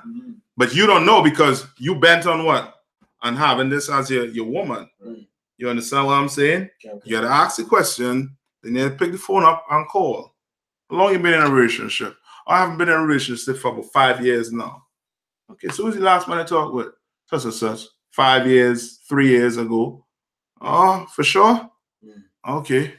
But you don't know because you bent on what? On having this as your woman. You understand what I'm saying? Okay. You gotta ask the question, then you pick the phone up and call. How long you been in a relationship? I haven't been in a relationship for about 5 years now. Okay, so who's the last man I talked with? Such and such. 5 years, 3 years ago. Oh, for sure? Okay.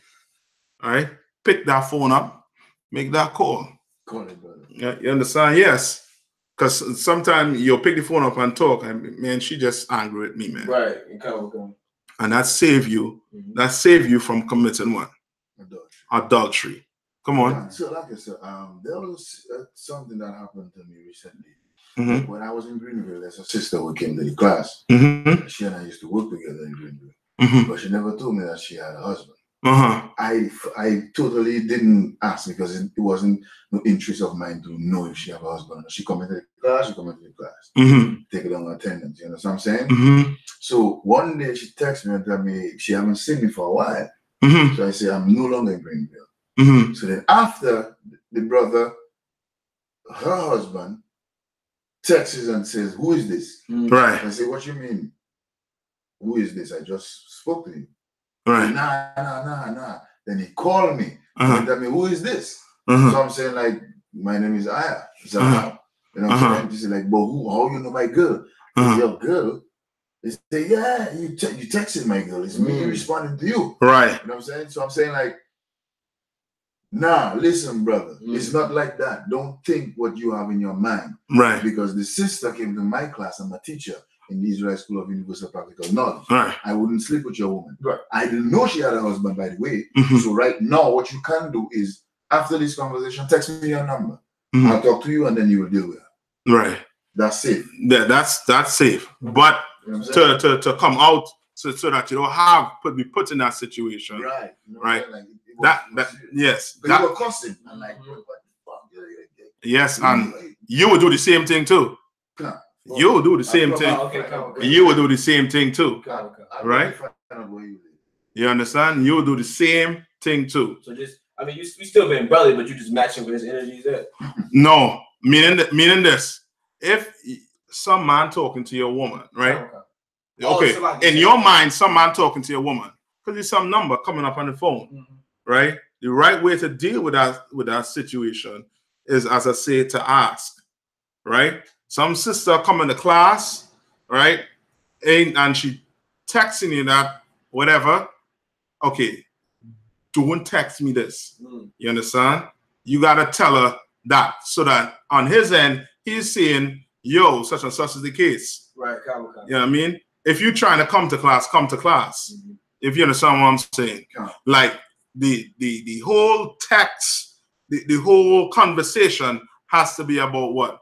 All right. Pick that phone up. Make that call. Call it, brother. Yeah, you understand? Yes. Because sometimes you'll pick the phone up and talk, and man, she just angry at me, man. Right. Okay. And that save you. That save you from committing what? Adultery. Come on. Yeah, so like I said, there was something that happened to me recently. When I was in Greenville, there's a sister who came to the class. She and I used to work together in Greenville. But she never told me that she had a husband. I totally didn't ask because it wasn't no interest of mine to know if she had a husband. She come into the class, take it on attendance, you know what I'm saying? So one day she texted me and told me she haven't seen me for a while. So I say, I'm no longer in Greenville. So then after the brother, her husband, texts and says, who is this? Right. I say, what you mean? Who is this? I just spoke to him. Right. Nah. Then he called me and told me, who is this? So I'm saying, like, my name is Aya. You know what I'm saying? She said, like, but who? How you know my girl? Your girl? They say, yeah, you texted my girl. It's me responding to you. Right. You know what I'm saying? So I'm saying, like, nah, listen, brother. It's not like that. Don't think what you have in your mind. Right. Because the sister came to my class. I'm a teacher in the Israelite School of Universal Practical Knowledge. Right. I wouldn't sleep with your woman. Right. I didn't know she had a husband, by the way. So right now, what you can do is, after this conversation, text me your number. I'll talk to you, and then you will deal with her. Right. That's safe. That's safe. But to come out so that you don't be put in that situation. Right. You know right. Like, yes. That, you were cussing. And like, what the fuck? Yes, and you would do the same thing too. You will do the same thing. You will do the same thing too. Right? You understand? You will do the same thing too. So just, I mean, you still been brotherly, but you just matching with his energies there. No, meaning this. If some man talking to your woman, right? Okay. In your mind, some man talking to your woman, because there's some number coming up on the phone, right? The right way to deal with that situation is, as I say, to ask, right? Some sister coming to class, right? And she texting you that, whatever. Okay, don't text me this. You understand? You got to tell her that, so that on his end, he's saying, yo, such and such is the case. Right. You know what I mean? If you're trying to come to class, come to class. If you understand what I'm saying. Like the whole text, the whole conversation has to be about what?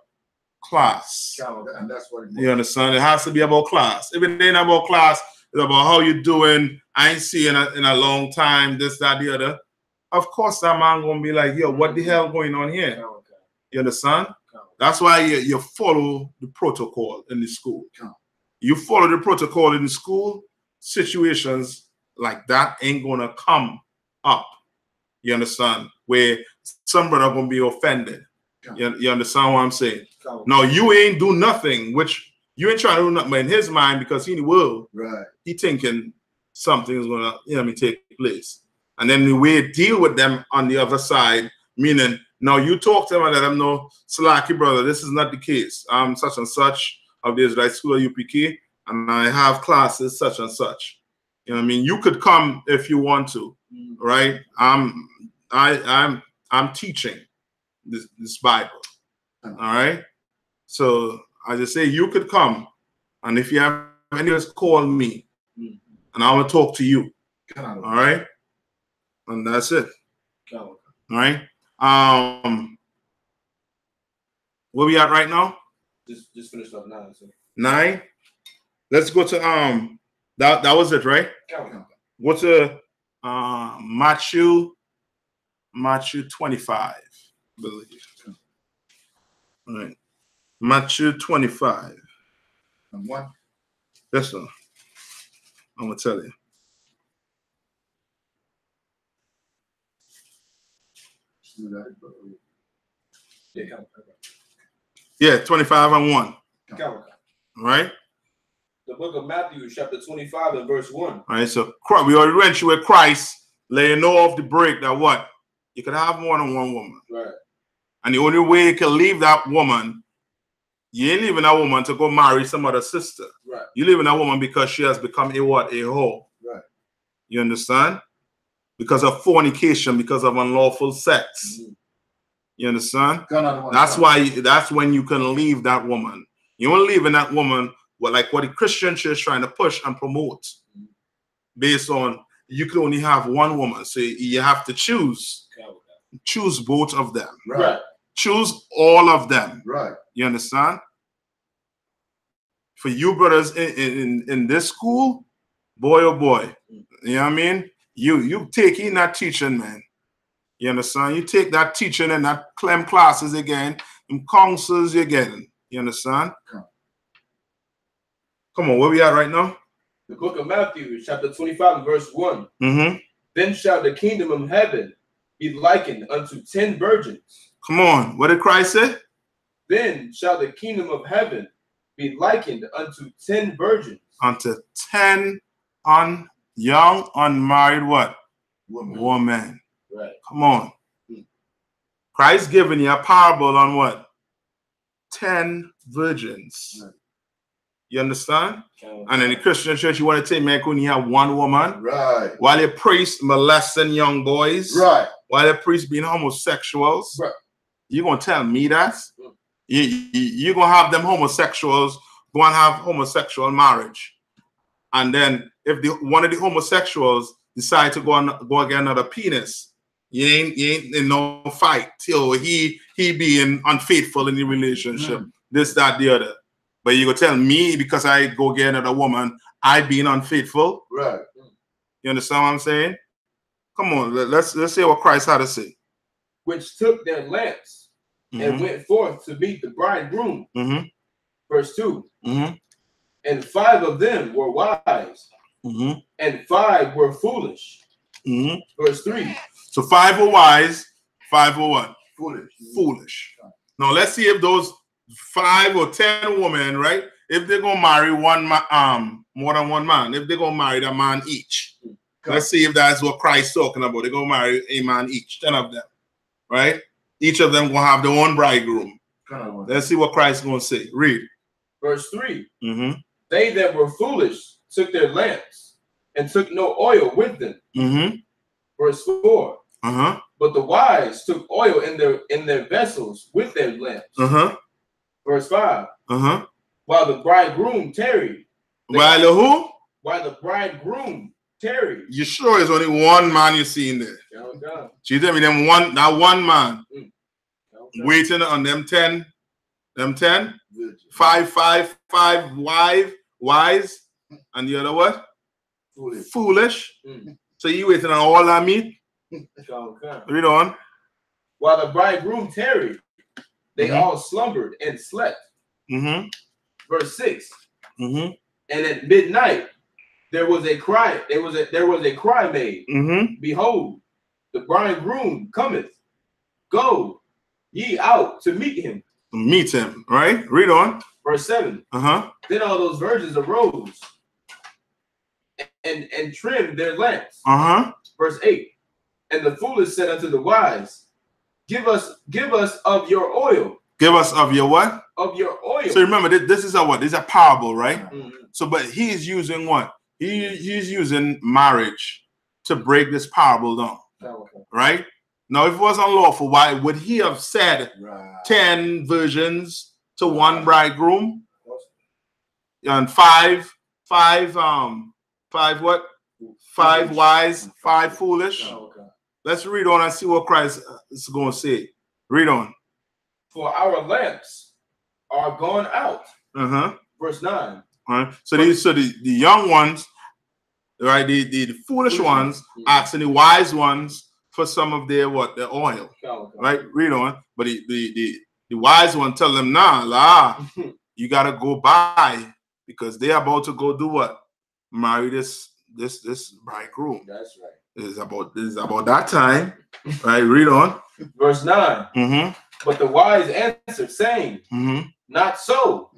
Class. And that's what it you understand? It has to be about class. If it ain't about class, it's about how you doing. I ain't seen in a long time, this, that, the other. Of course, that man gonna be like, yo, what the hell going on here? You understand? That's why you follow the protocol in the school. You follow the protocol in the school, situations like that ain't gonna come up. You understand? Where some brother gonna be offended. You understand what I'm saying? No, you ain't do nothing, which you ain't trying to do nothing in his mind, because he will. Right. He thinking something is gonna take place. And then the way you deal with them on the other side, meaning now you talk to them and let them know, Slacky brother, this is not the case. I'm such and such of the Israelite School of UPK, and I have classes such and such. You know what I mean? You could come if you want to, right? I'm teaching this Bible. All right. So I just say you could come, and if you have any, just call me, and I will talk to you. All right. And that's it. All right. Where we at right now? Just finished up 9. So. 9. Let's go to that was it, right? Go to Matthew 25, I believe. All right. Matthew 25. And 1. Yes, sir. I'm gonna tell you. Yeah, 25 and 1. Right? The book of Matthew, chapter 25 and verse 1. All right, so we already went through with Christ, laying know off the break that what? You could have more than one woman. Right. And the only way you can leave that woman, you ain't leaving that woman to go marry some other sister. Right. You're leaving that woman because she has become a what? A whore. Right. You understand? Because of fornication, because of unlawful sex. You understand? That's why. That's when you can leave that woman. You won't leave in that woman. Well, like what the Christian church trying to push and promote, based on you can only have one woman, so you have to choose both of them. Right. Choose all of them. Right. You understand? For you brothers in this school, boy oh boy, you know what I mean? You take in that teaching, man. You understand? You take that teaching and that clem classes again, and counsels you getting. You understand? Come on, where we at right now? The book of Matthew, chapter 25, verse 1. Mm-hmm. Then shall the kingdom of heaven be likened unto 10 virgins. Come on, what did Christ say? Then shall the kingdom of heaven be likened unto 10 virgins. Unto 10 young, unmarried what? Woman. Right. Come on. Christ giving you a parable on what? 10 virgins. Right. You understand? And in the Christian church, you want to take man, couldn't you have one woman? Right. While the priests molesting young boys. Right. While the priests being homosexuals. Right. You gonna tell me that? You gonna have them homosexuals go and have homosexual marriage. And then if one of the homosexuals decide to go get another penis, you ain't in no fight till he being unfaithful in the relationship. This, that, the other. But you go tell me because I go get another woman, I being unfaithful. Right. You understand what I'm saying? Come on, let's say what Christ had to say. Which took their lamps and went forth to meet the bridegroom. Verse 2. And 5 of them were wise, and 5 were foolish. Verse 3. So 5 were wise, 5 were what? Foolish. Now let's see if those 5 or 10 women, right? If they're gonna marry one more than one man, if they're gonna marry a man each. Let's see if that's what Christ's talking about. They're gonna marry a man each, 10 of them, right? Each of them gonna have their own bridegroom. Let's see what Christ's gonna say. Read. Verse 3. They that were foolish took their lamps and took no oil with them. Verse 4. But the wise took oil in their vessels with their lamps. Verse 5. While the bridegroom tarried. While the who? While the bridegroom tarried. You sure it's only one man you see in there? She tell me that one man waiting on them 10. Them 10? 5 wise, and the other what? Foolish. So you waiting on all that meat? Read on. While the bridegroom tarried, they all slumbered and slept. Verse 6. And at midnight there was a cry. There was a cry made. Behold, the bridegroom cometh. Go ye out to meet him. Meet him, right? Read on. Verse 7. Then all those virgins arose and trimmed their lamps. Verse 8. And the foolish said unto the wise, Give us of your oil. Give us of your what? Of your oil. So remember, this is a what? This is a parable, right? So, but he's using what? He's using marriage to break this parable down, right? Now, if it was unlawful, why would he have said 10 virgins to one bridegroom and 5 what? 5 wise, 5 foolish. Let's read on and see what Christ is going to say. Read on. For our lamps are gone out. Verse 9. So the young ones, right? The foolish ones asking the wise ones for some of their what? Their oil. Right? Read on. But the wise one tell them, nah, you gotta go buy because they're about to go do what? Marry this bridegroom. That's right. This is about that time. Right? Read on. Verse 9. But the wise answered, saying, Not so.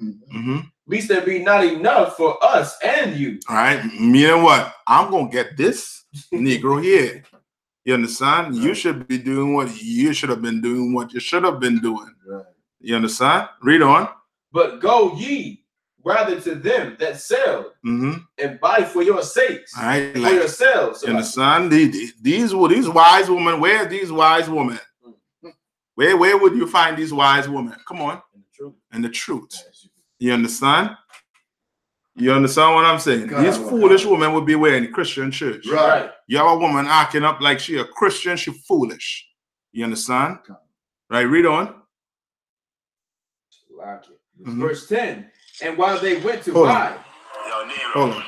Least there be not enough for us and you. All right. Meaning what? I'm gonna get this Negro here. You understand? You should be doing what you should have been doing, what you should have been doing. Right. You understand? Read on. But go ye rather to them that sell and buy for your sakes, right, for yourselves. You understand? These wise women, where are these wise women? Where would you find these wise women? Come on. In the truth. In the truth. You understand? You understand what I'm saying? These foolish women would be where in the Christian church. Right. You have a woman acting up like she a Christian, she foolish. You understand? Right, read on. Verse 10. And while they went to buy. Hold on.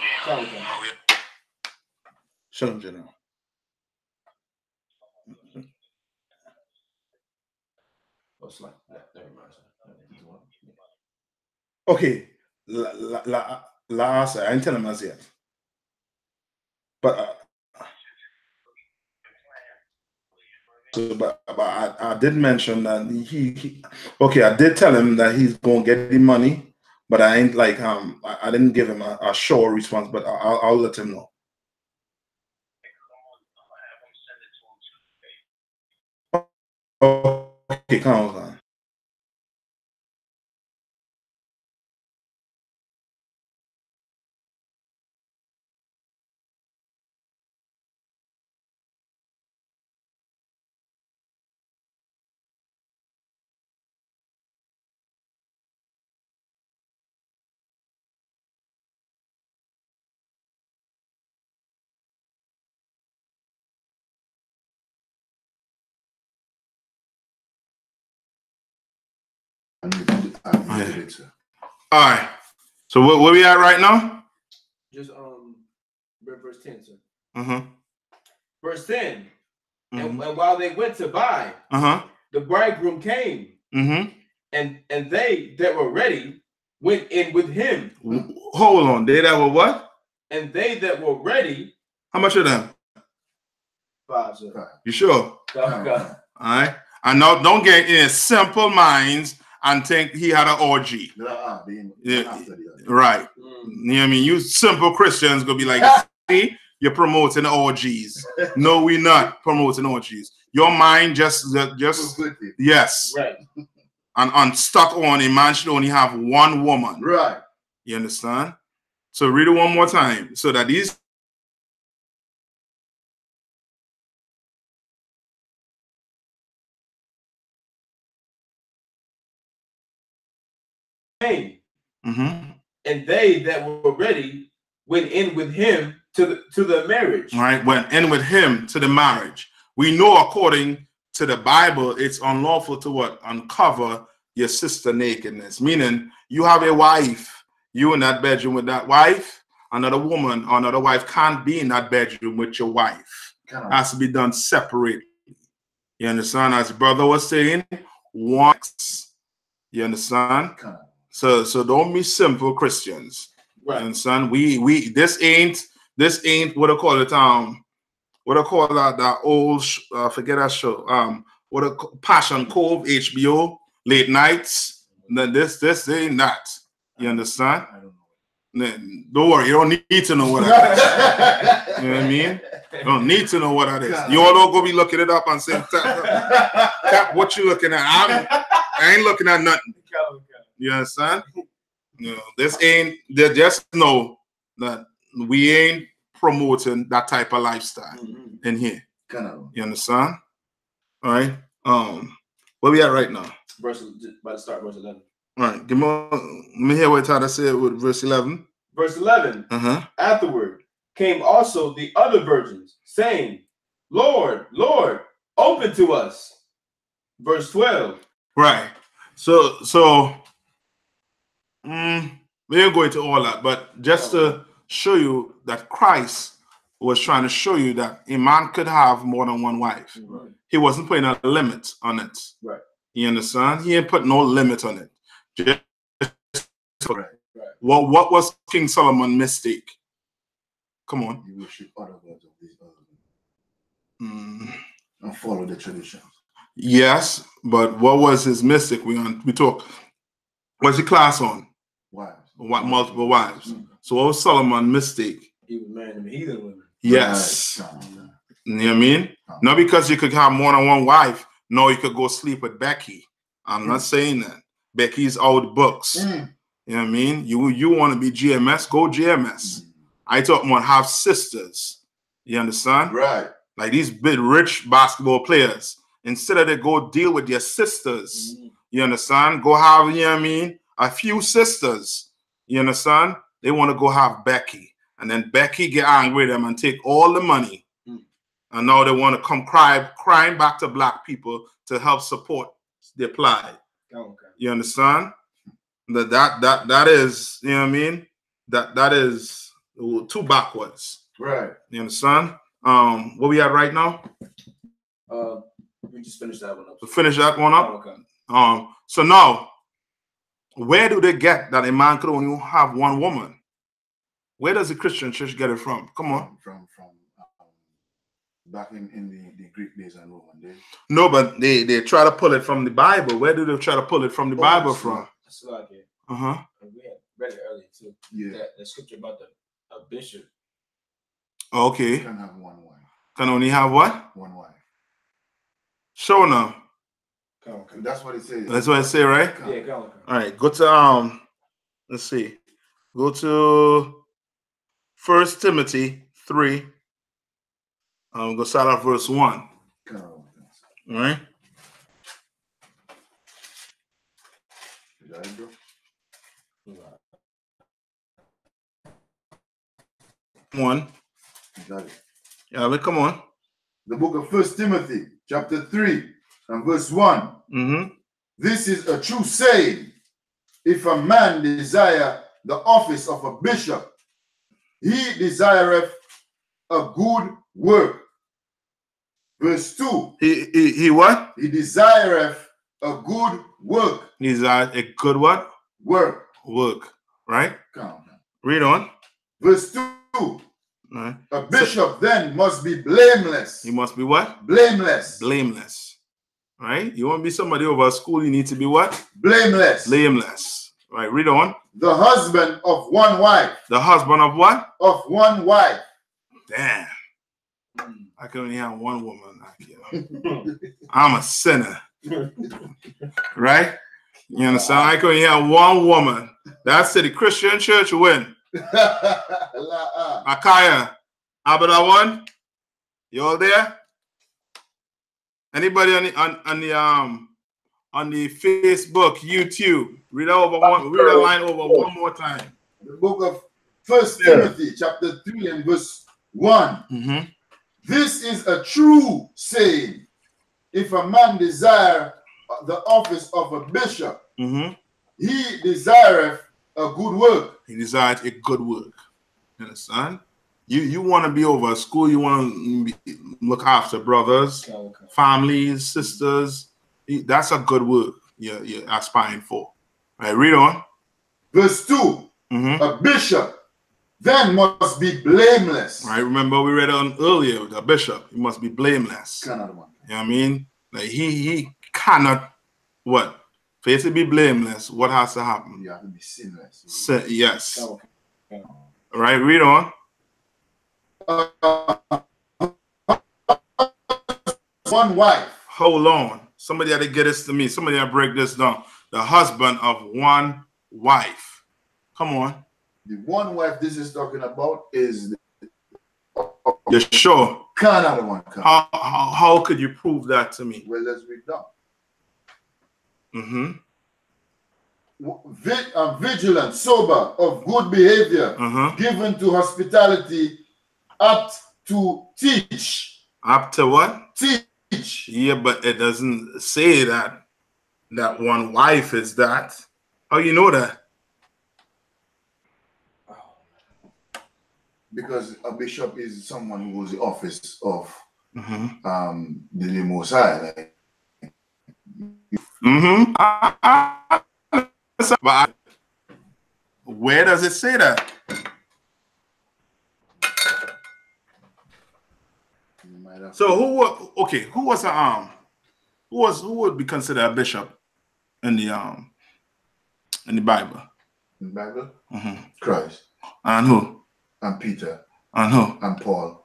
Shalom, General. Okay. I didn't tell him as yet. But I did mention that he okay, I did tell him that he's gonna get the money, but I ain't like I didn't give him a sure response, but I'll let him know. Okay, come on. All right. So where we at right now? Just verse 10, sir. Verse 10. And while they went to buy, the bridegroom came. And they that were ready went in with him. Hold on. They that were what? And they that were ready. How much of them? 5, sir. You sure? Okay. All right. And now don't get in simple minds and think he had an orgy. Yeah. Right. You know what I mean? You simple Christians gonna be like, see, you're promoting orgies. No, we're not promoting orgies. Your mind just yes. Right. And stuck on a man should only have one woman. Right. You understand? So read it one more time. So that these came. And they that were ready went in with him to the marriage. Right, went in with him to the marriage. We know according to the Bible, it's unlawful to what? Uncover your sister nakedness. Meaning you have a wife, you in that bedroom with that wife, another woman or another wife can't be in that bedroom with your wife. It has to be done separately. You understand? As brother was saying, once. You understand? So don't be simple Christians. Right. You understand? We this ain't what I call it what I call that old forget that show what a Passion Cove HBO late nights. Then this ain't that. You understand? I don't know. Don't worry, you don't need to know what that is. You know what I mean? You don't need to know what that is. You all don't go be looking it up and saying, Cap, what you looking at? I ain't looking at nothing. You understand? You know, this ain't, they just know that we ain't promoting that type of lifestyle in here. You understand? All right. Where we at right now? About to start verse 11. All right. Let me hear what Tyler said with verse 11. Verse 11. Afterward came also the other virgins, saying, Lord, Lord, open to us. Verse 12. Right. So we ain't going to all that, but just to show you that Christ was trying to show you that a man could have more than one wife. Right. He wasn't putting a limit on it. Right. You understand? He ain't put no limit on it. Right. What was King Solomon's mistake? Come on. You worship other gods of these other and follow the traditions. Yes, but what was his mistake? We talk. What's the class on? Wives. Multiple wives. So what was Solomon's mistake? He was marrying them heathen women. Yes. You know what I mean? Not because you could have more than one wife. No, you could go sleep with Becky. I'm not saying that. Becky's old books. You know what I mean? You want to be GMS, go GMS. I talk more have sisters. You understand? Right. Like these big rich basketball players instead of they go deal with their sisters, you understand? Go have, you know what I mean, a few sisters, you understand? They want to go have Becky. And then Becky get angry with them and take all the money. And now they want to come crying back to black people to help support their plight. Okay. You understand? That is, you know what I mean? That is too backwards. Right. You understand? Where we at right now? We just finished that one up. So finish that one up. Oh, okay. So now, where do they get that a man could only have one woman? Where does the Christian church get it from? Come on. From back in the Greek days and Roman days. No, but they try to pull it from the Bible. Where do they try to pull it from the Bible from? That's like it. We had read it earlier too. Yeah. The scripture about a bishop. Okay. Can have one wife. Can only have what? One wife. Show now. Okay. That's what it says. That's what it say, right? Yeah, go on. All right. Go to let's see. Go to 1 Timothy 3. Go start off verse 1. All right. One. Got it. Yeah, but come on. The book of 1 Timothy, chapter 3, and verse 1. This is a true saying. If a man desire the office of a bishop, he desireth a good work. Verse 2. He what? He desireth a good work. He desires a good what? Work. Work. Right? Come on. Read on. Verse 2. Right. A bishop then must be blameless. He must be what? Blameless. Blameless. Right? You want to be somebody over at school, you need to be what? Blameless. Blameless. Right, read on. The husband of one wife. The husband of what? Of one wife. Damn. I can only have one woman. I'm a sinner. Right? You understand? I can only have one woman. That's the Christian church win. Akaya, Abadawan, you all there? Anybody on the Facebook, YouTube? Read that line over one more time. The book of 1 Timothy, chapter 3 and verse 1. This is a true saying. If a man desire the office of a bishop, he desireth a good work. He desires a good work. You understand? You want to be over at school. You want to look after brothers, families, sisters. That's a good work you're aspiring for. All right, read on. Verse 2. A bishop then must be blameless. Right, remember we read on earlier, the bishop, he must be blameless. You know what I mean? Like he cannot, what? For you to be blameless, what has to happen? You have to be sinless. Yes. All right, read on. One wife. Hold on. Somebody had to get this to me. Somebody had to break this down. The husband of one wife. Come on. The one wife this is talking about is you're sure? Another one. How could you prove that to me? Well, let's read down. Vigilant, sober, of good behavior, given to hospitality, apt to teach. Apt to what? Teach. Yeah, but it doesn't say that one wife is that. How you know that? Because a bishop is someone who holds the office of the Most High. But where does it say that? So who would be considered a bishop in the Bible? In the Bible? Christ. And who? And Peter. And who? And Paul.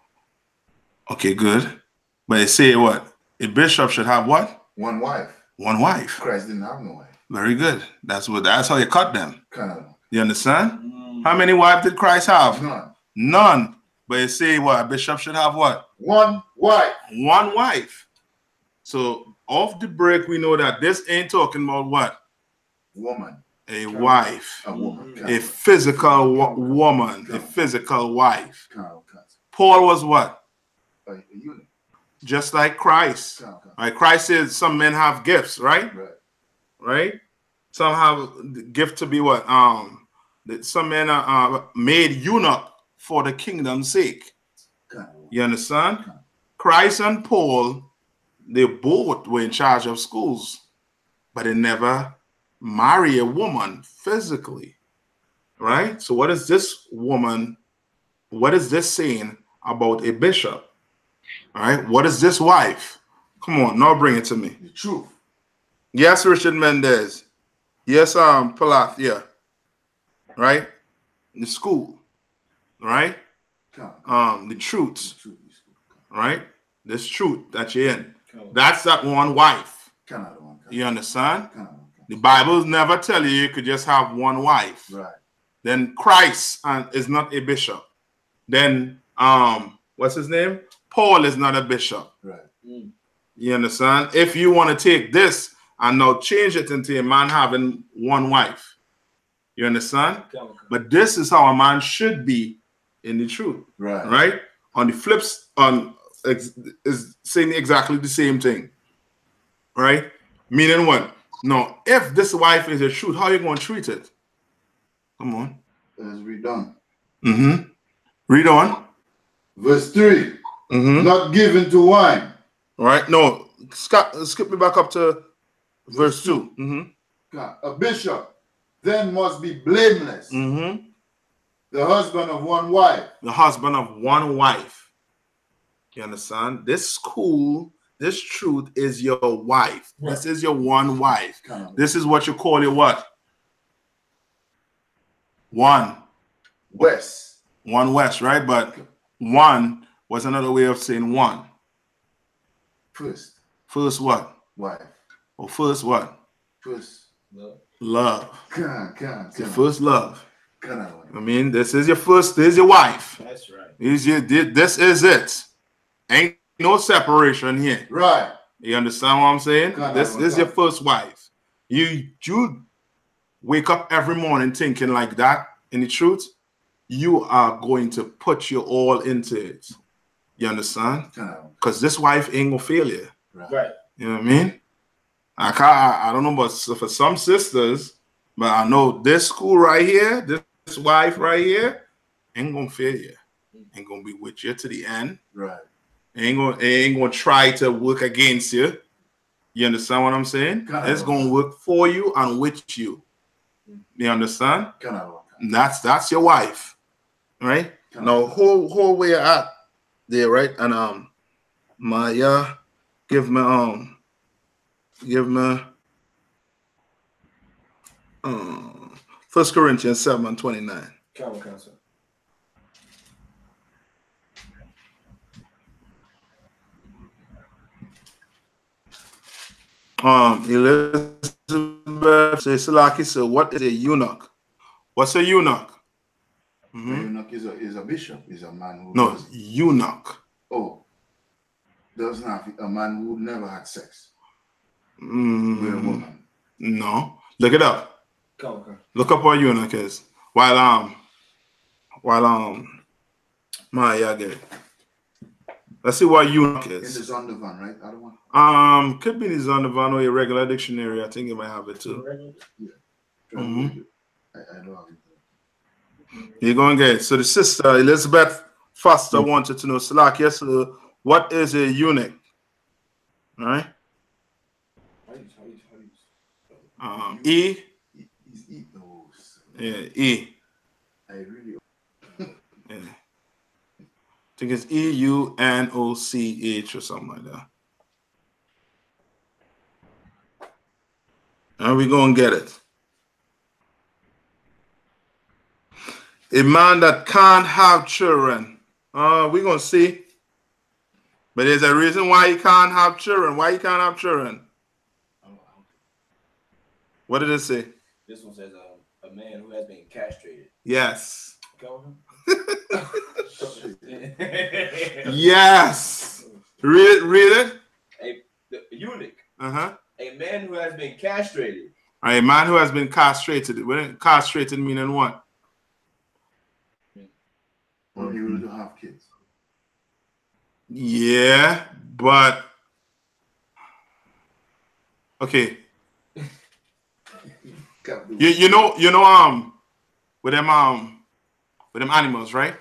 Okay, good. But it say what? A bishop should have what? One wife. One wife. Christ didn't have no wife. Very good. That's how you cut them. You understand? How many wives did Christ have? None. None. But you say what? A bishop should have what? One wife. One wife. So off the break, we know that this ain't talking about what? Woman. A wife. A woman. A physical woman. A physical wife. Paul was what? A eunuch. Just like Christ. Right? Christ says some men have gifts, right? Right? Some have the gift to be what? Some men are made eunuch for the kingdom's sake. You understand? Christ and Paul, they both were in charge of schools, but they never marry a woman physically. Right? So what is this woman? What is this saying about a bishop? All right. What is this wife? Come on, now bring it to me. The truth. Yes, Richard Mendez. Yes, Palat, yeah. Right? The school. Right? The truth. Right? This truth that you're in. That's that one wife. You understand? The Bible never tell you could just have one wife. Right. Then Christ is not a bishop. Then what's his name? Paul is not a bishop. Right. You understand? If you want to take this and now change it into a man having one wife. You understand? But this is how a man should be in the truth. Right. Right? On the flips is saying exactly the same thing. Right? Meaning what? No, if this wife is a truth, how are you going to treat it? Come on. Let's read on. Read on. Verse 3. Not given to wine. All right. No, skip me back up to verse 2. A bishop then must be blameless. The husband of one wife. The husband of one wife. You understand? This school, this truth is your wife. Right. This is your one wife. This is what you call your what? One west. One west, right? But one was another way of saying one. First. First what? Wife. Or first what? First love. The first love. I mean, this is your first, this is your wife. That's right. This is it. Ain't no separation here. Right. You understand what I'm saying? This is your first wife. You wake up every morning thinking like that. In the truth, you are going to put your all into it. You understand? Because this wife ain't gonna fail you. Right. You know what I mean? I don't know about for some sisters, but I know this school right here, this wife right here, ain't gonna fail you. Ain't gonna be with you to the end. Right. Ain't gonna try to work against you. You understand what I'm saying? It's gonna work for you and with you. You understand? That's your wife, right? Now whole way at there, right? And Maya, give me 1 Corinthians 7:29. Elizabeth says, Salaki, so what is a eunuch? What's a eunuch? A eunuch is a bishop, is a man who no eunuch. Oh, doesn't have a man who never had sex with a woman. No, look it up. Look up what eunuch is. While Maya get it. Let's see what eunuch is. In the Zondervan, right? I don't want. Could be the Zondervan or a regular dictionary. I think you might have it too. Yeah. I don't have it. You're going to get it. So the sister Elizabeth Foster wanted to know, Salak, yes, what is a eunuch? All right. E. Yeah, E. I really. Yeah. I think it's EUNOCH or something like that. And we're going to get it. A man that can't have children. We're going to see. But there's a reason why he can't have children. Why he can't have children? What did it say? This one says a man who has been castrated. Yes. Yes. Read it. eunuch. Uh-huh. A man who has been castrated. A man who has been castrated. Castrated meaning what? Unable to have kids. Yeah, but okay. you know with them animals, right?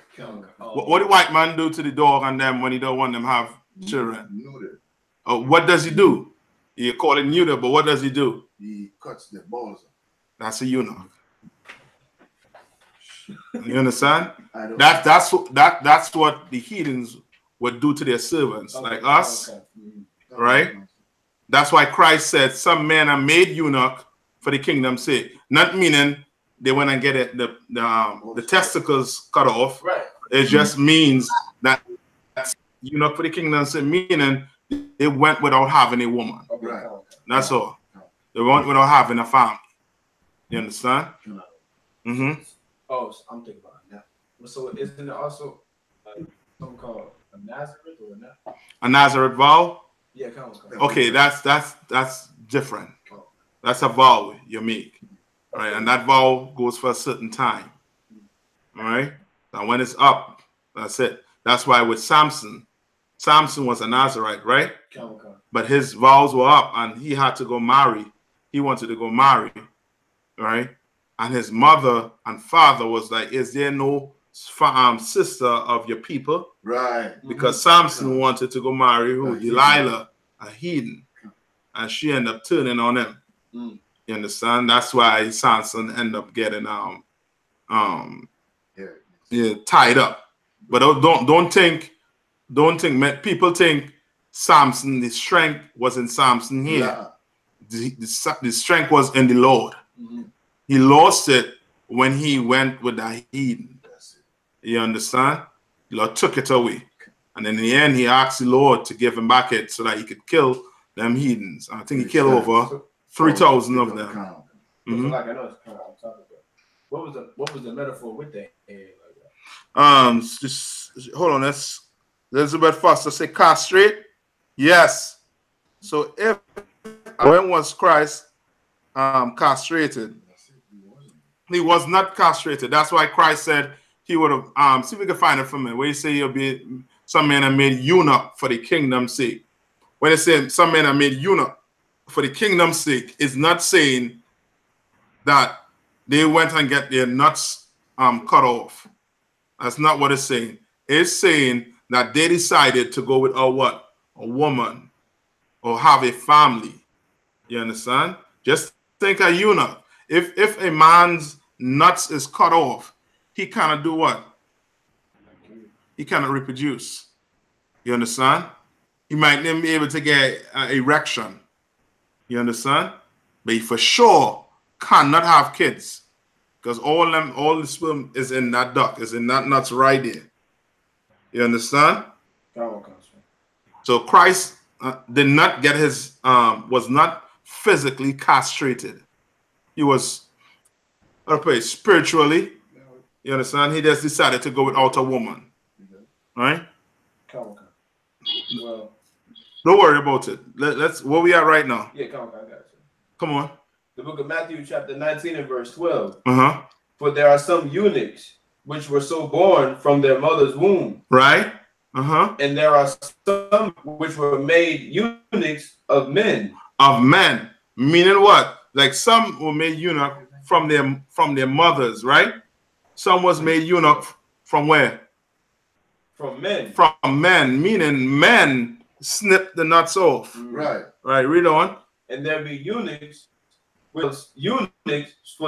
What the white man do to the dog and them when he don't want them have children? Neuter. What does he do? You call it neuter, but what does he do? He cuts the balls. That's a eunuch. You understand? That's what the heathens would do to their servants, like us, right? That's why Christ said some men are made eunuch for the kingdom's sake. Not meaning they went and get it, the testicles cut off. Right. It just means that eunuch for the kingdom's sake, meaning they went without having a woman. Right. That's all. They went without having a family. You understand? Mm-hmm. Oh, so I'm thinking about that. So isn't it also something called a Nazareth or not? A Nazareth vow? Yeah, come on. Okay, that's different. That's a vow you make. All right, and that vow goes for a certain time. All right. Now when it's up, that's it. That's why with Samson was a Nazarite, right? But his vows were up and he had to go marry. He wanted to go marry, right? And his mother and father was like, is there no sister of your people? Right. Because Samson wanted to go marry who? Delilah, a heathen. And she ended up turning on him. You understand? That's why Samson ended up getting tied up. But don't think people think Samson, the strength was in Samson here. Yeah. The strength was in the Lord. He lost it when he went with the heathen. You understand? The Lord took it away. And in the end, he asked the Lord to give him back it so that he could kill them heathens. I think he killed over 3,000 of them. So like I know it's kind of on top of that. What was the metaphor with that? Just hold on. Let's Elizabeth Foster say castrate. Yes. So when was Christ castrated? He was not castrated. That's why Christ said he would have. See if we can find it for me. Where he say he'll be some men are made eunuch for the kingdom's sake. When it says some men are made eunuch for the kingdom's sake, it's not saying that they went and get their nuts cut off. That's not what it's saying. It's saying that they decided to go with a what? A woman or have a family. You understand? Just think a eunuch. If a man's nuts is cut off, he cannot do what? He cannot reproduce. You understand? He might then be able to get an erection. You understand? But he for sure cannot have kids. Because all the sperm is in that duct, is in that nuts right there. You understand? So Christ did not get his, was not physically castrated. He was, spiritually. You understand? He just decided to go without a woman. Right? Well, don't worry about it. Let's where we at right now. Yeah, come on, I got you. Come on. The book of Matthew, chapter 19 and verse 12. Uh-huh. For there are some eunuchs which were so born from their mother's womb. Right. Uh-huh. And there are some which were made eunuchs of men. Of men. Meaning what? Like some were made eunuch from their mothers, right? Some was made eunuch from where? From men. From men, meaning men snip the nuts off. Right. Right, read on. And there be eunuchs for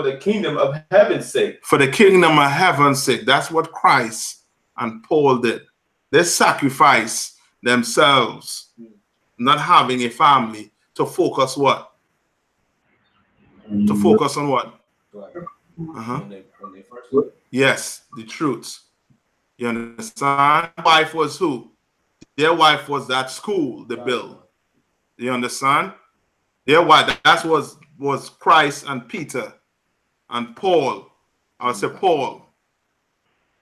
the kingdom of heaven's sake. For the kingdom of heaven's sake. That's what Christ and Paul did. They sacrificed themselves, not having a family, to focus what? To focus on what? Uh-huh. Yes, the truth. You understand? Their wife was who? Their wife was that school they built. You understand? Their wife, that was Christ and Peter and Paul. I would say Paul.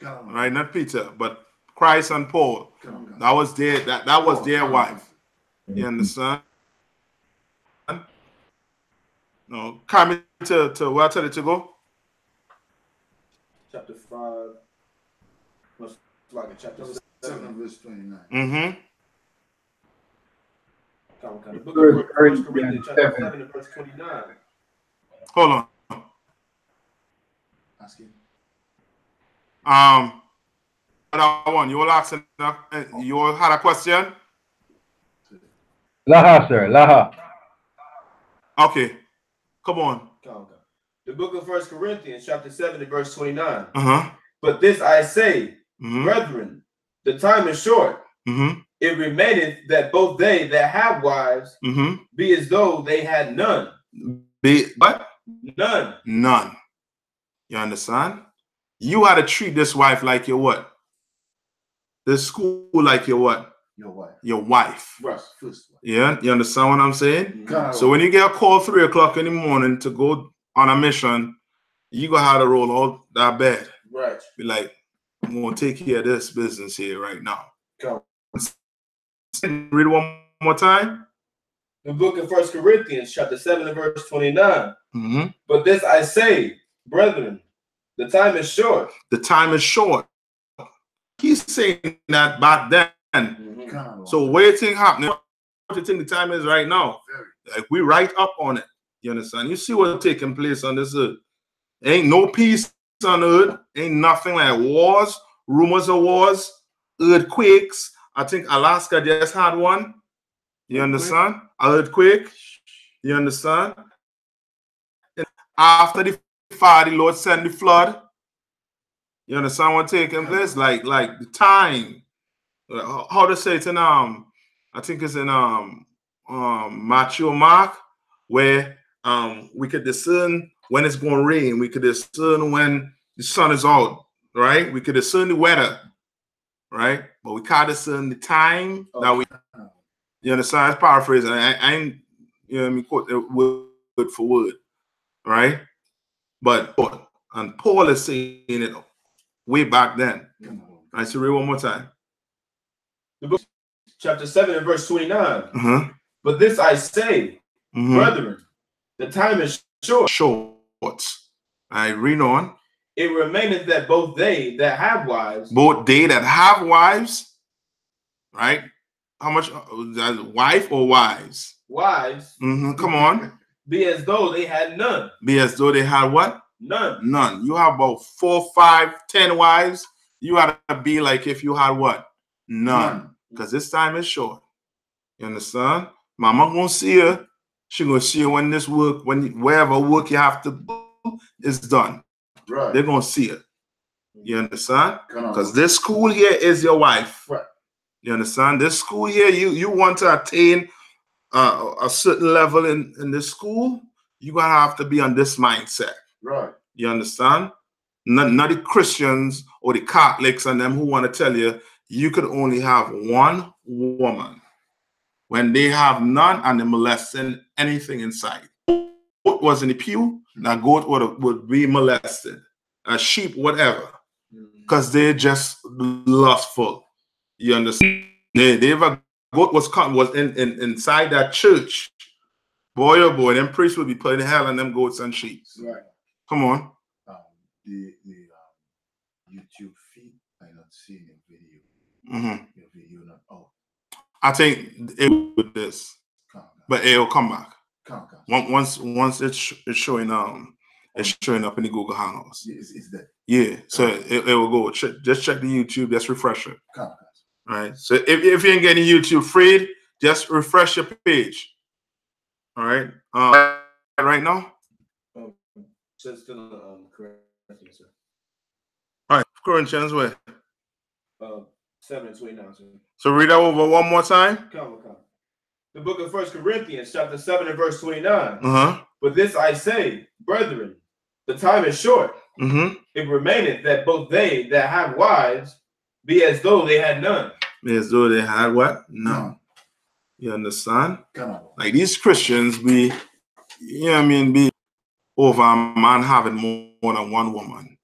Right, not Peter, but Christ and Paul. That was their wife. You understand? No, come to where I tell it to go. Chapter 5. Looks like a chapter 7 verse 29. Mm-hmm. The book of 1 Corinthians, chapter 7 and verse 29. Hold on. Ask him. That one, you all asking, you all had a question? Laha, sir, Laha. Okay, come on. The book of 1 Corinthians, chapter 7 and verse 29. Uh-huh. But this I say, brethren, the time is short. It remaineth that both they that have wives be as though they had none. Be what? None. None. You understand? You had to treat this wife like your what? This school like your what? Your wife. Your wife. Right. First wife. Yeah, you understand what I'm saying? So when you get a call 3 o'clock in the morning to go on a mission, you gonna have to roll out that bed. Right. Be like, I'm gonna take care of this business here right now. Come. Read one more time. The book of 1 Corinthians, chapter 7 and verse 29. But this I say, brethren, the time is short. The time is short. He's saying that back then. So what do you think happening? What do you think the time is right now? Like we right up on it. You understand? You see what's taking place on this earth. Ain't no peace on earth. Ain't nothing like wars, rumors of wars, earthquakes. I think Alaska just had one. You understand? Earthquake. You understand? And after the fire, the Lord sent the flood. You understand what's taking place? Like the time. How to say it in I think it's in Matthew or Mark, where we could discern when it's going to rain. We could discern when the sun is out, right? We could discern the weather, right? But we can't discern the time that we. You understand? It's paraphrasing. I ain't, you know what I mean, quote it word for word, right? But and Paul is saying it way back then. I should read one more time. The book, chapter 7 and verse 29. But this I say, brethren, the time is short. I read on. It remaineth that both they that have wives. Both they that have wives, right? How much? Wife or wives? Wives. Come on. Be as though they had none. Be as though they had what? None. None. You have about 4, 5, 10 wives. You gotta be like if you had what? None. Because this time is short. You understand? Mama gonna see her. She gonna see you when this work, wherever work you have to do is done. Right. They're gonna see it. You understand? Because this school here is your wife. Right. You understand? This school here, you want to attain a certain level in this school, you're gonna have to be on this mindset. Right. You understand? Not the Christians or the Catholics and them who want to tell you you could only have one woman when they have none and they're molesting anything inside. Goat was in the pew, that goat would be molested. A sheep, whatever. Because they're just lustful. You understand? A goat was inside that church. Boy, oh boy, them priests would be putting hell on them goats and sheep. Right. Come on. The YouTube feed, I'm not seeing a video. Your video not out. I think it with this, but it'll come back. Once it's showing it's showing up in the Google Hangouts. It's there. Yeah, so it will go. Just check the YouTube. Just refresh it. Right. So if you ain't getting YouTube free, just refresh your page. All right. Right now. Still Corinthians, sir. All right, Corinthians where? 7 and 29, sir. So read that over one more time. Come. The book of 1 Corinthians, chapter 7 and verse 29. But this I say, brethren, the time is short. It remaineth that both they that have wives be as though they had none. Be as though they had what? None. You understand? Like these Christians be, you know what I mean, be over a man having more than one woman.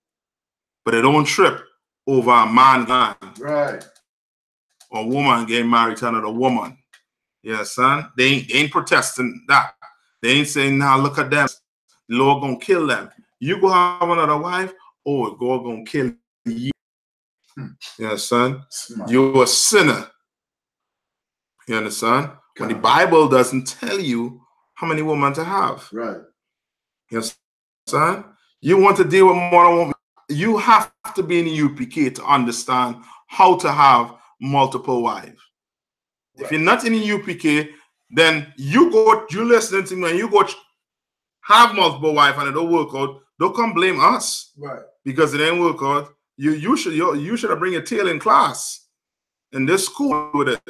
But they don't trip over a man. Right. Or woman getting married to another woman. You understand? They ain't protesting that. They ain't saying, now look at them. The Lord gonna kill them. You go have another wife, oh, God gonna kill you. You understand? You're a sinner. You understand? When the Bible doesn't tell you how many women to have. Right. You understand? You want to deal with more than one. You have to be in the UPK to understand how to have multiple wives. Right. If you're not in the UPK, then you listen to me and you go have multiple wives and it don't work out. Don't come blame us. Right. Because it ain't work out. You should have bring your tail in class in this school with it.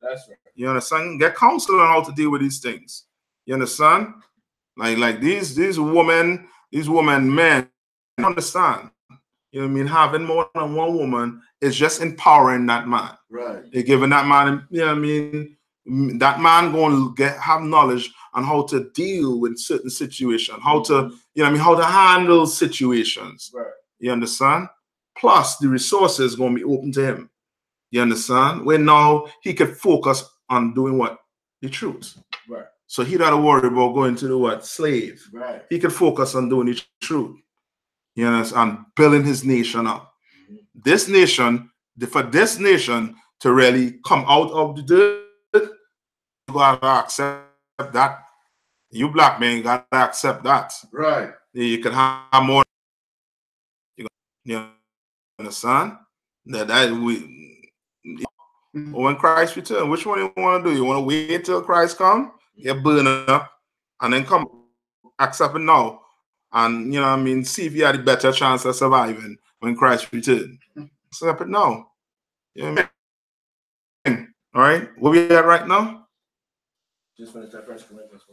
That's right. You understand? Get counsel on how to deal with these things. You understand? Like these women, men understand. You know what I mean? Having more than one woman is just empowering that man. Right. They're giving that man, you know what I mean? That man going to have knowledge on how to deal with certain situations, how to, you know what I mean, how to handle situations. Right. You understand? Plus, the resources going to be open to him. You understand? Where now he could focus on doing what? The truth. Right. So he don't worry about going to the what? Slave. Right. He could focus on doing the truth. You understand? Building his nation up. This nation, for this nation to really come out of the dirt, you gotta accept that. You black men gotta accept that. Right. You can have more. You understand? When Christ returns, which one you want to do? You want to wait till Christ come, get burned up, and then come accept it now? And, you know what I mean, see if you had a better chance of surviving when Christ returns. Accept it now. You know what I mean? All right? Where we at right now? Just finished that 1 Corinthians.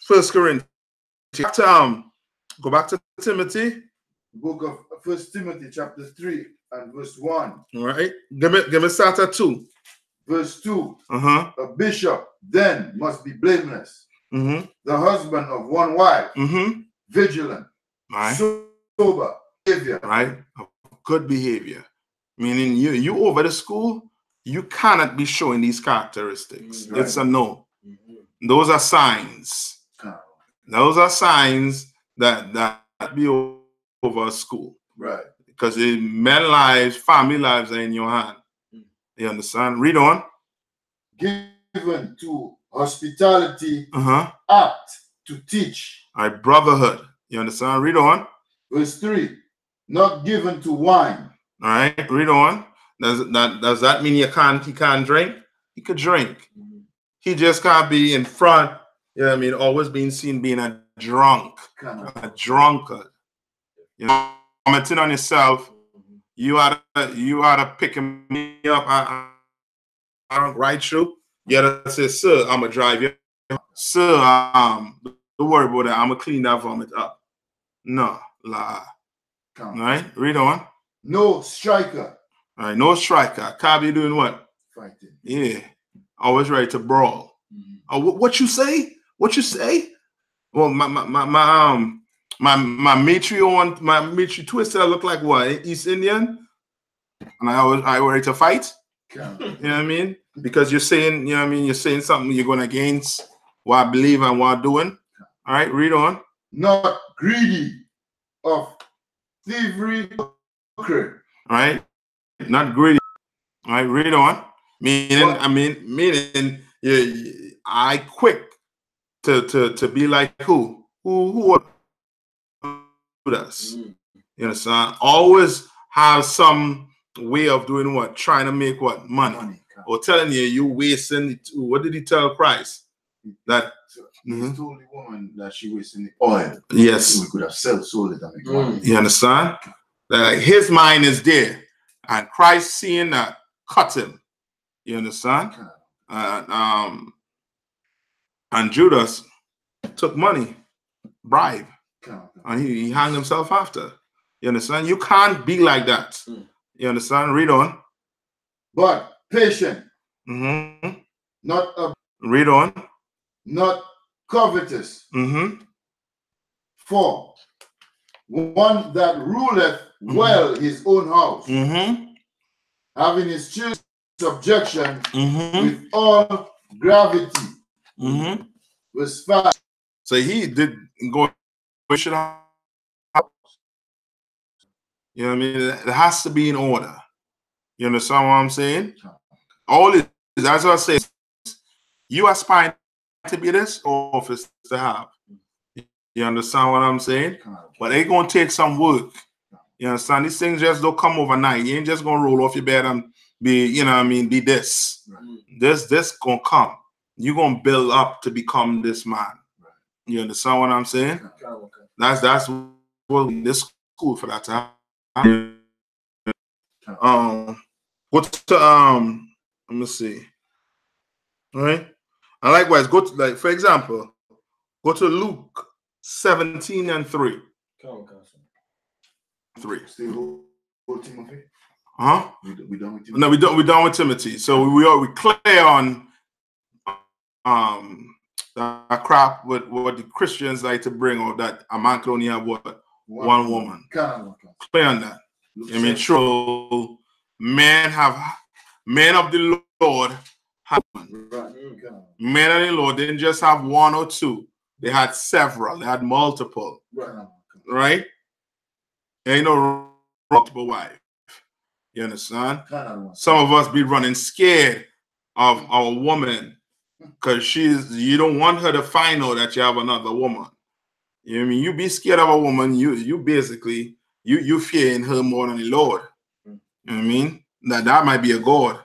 1 Corinthians. Go back to Timothy. Book of 1 Timothy chapter 3 and verse 1. All right. Give me start at 2. Verse 2. A bishop then must be blameless. The husband of one wife. Vigilant. Right. Sober. Behavior. Right. Good behavior. Meaning you over the school, you cannot be showing these characteristics. Right. It's a no. Those are signs. Those are signs that be over school. Right. Because men lives, family lives are in your hand. You understand? Read on. Given to hospitality, apt to teach. All right, brotherhood. You understand? Read on. Verse 3. Not given to wine. All right, read on. Does that mean he can't drink? He could drink. He just can't be in front, you know what I mean, always being seen being a drunk. A drunkard. You know, commenting on yourself, you ought to pick me up. I don't right through. You gotta say, sir, I'm gonna drive you. Sir, don't worry about that. I'm gonna clean that vomit up. No, lie. All right, read on. No striker. All right, no striker. Can't be doing what? Fighting. Yeah, always ready to brawl. What you say? What you say? Well, my matri twister look like what? East Indian, and I ready to fight. Yeah. You know what I mean? Because you're saying, you know what I mean, you're saying something you're going against what I believe and what I'm doing. All right, read on. Not greedy of thievery. All right, not greedy. All right, read on. Meaning, I quick to be like who us. You understand? Always have some way of doing what? Trying to make what? Money. Or telling you wasting. What did he tell Christ? That he told the woman that she wasting the oil. Yes. We could have sold it and make money. You understand? That his mind is there. And Christ seeing that cut him. You understand? And Judas took money, bribe, and he hanged himself after. You understand? You can't be like that. You understand? Read on. But patient. Not read on. Not covetous. For one that ruleth well his own house, having his children subjection with all gravity. Verse 5. So he did go. You know what I mean? It has to be in order. You understand what I'm saying? All it is, as I say, you aspire to be this office to have. You understand what I'm saying? But it's gonna take some work. You understand? These things just don't come overnight. You ain't just gonna roll off your bed and be, you know what I mean, be this. This gonna come. You're gonna build up to become this man. You understand what I'm saying? That's what this school for that to happen. Go to let me see. All right. And likewise, go to, like, for example, go to Luke 17 and 3. 3. Huh? We done with Timothy? No, we're done with Timothy. So we clear on that crap with what the Christians like to bring, or that a man can only have what? One woman. Clear on that. I mean, true. Men of the Lord have one. Men of the Lord didn't just have one or two. They had several. They had multiple. Right? Ain't no multiple wife. You understand? Some of us be running scared of our woman because you don't want her to find out that you have another woman. You know what I mean? You be scared of a woman, you basically you fear in her more than the Lord. You know what I mean? That might be a God.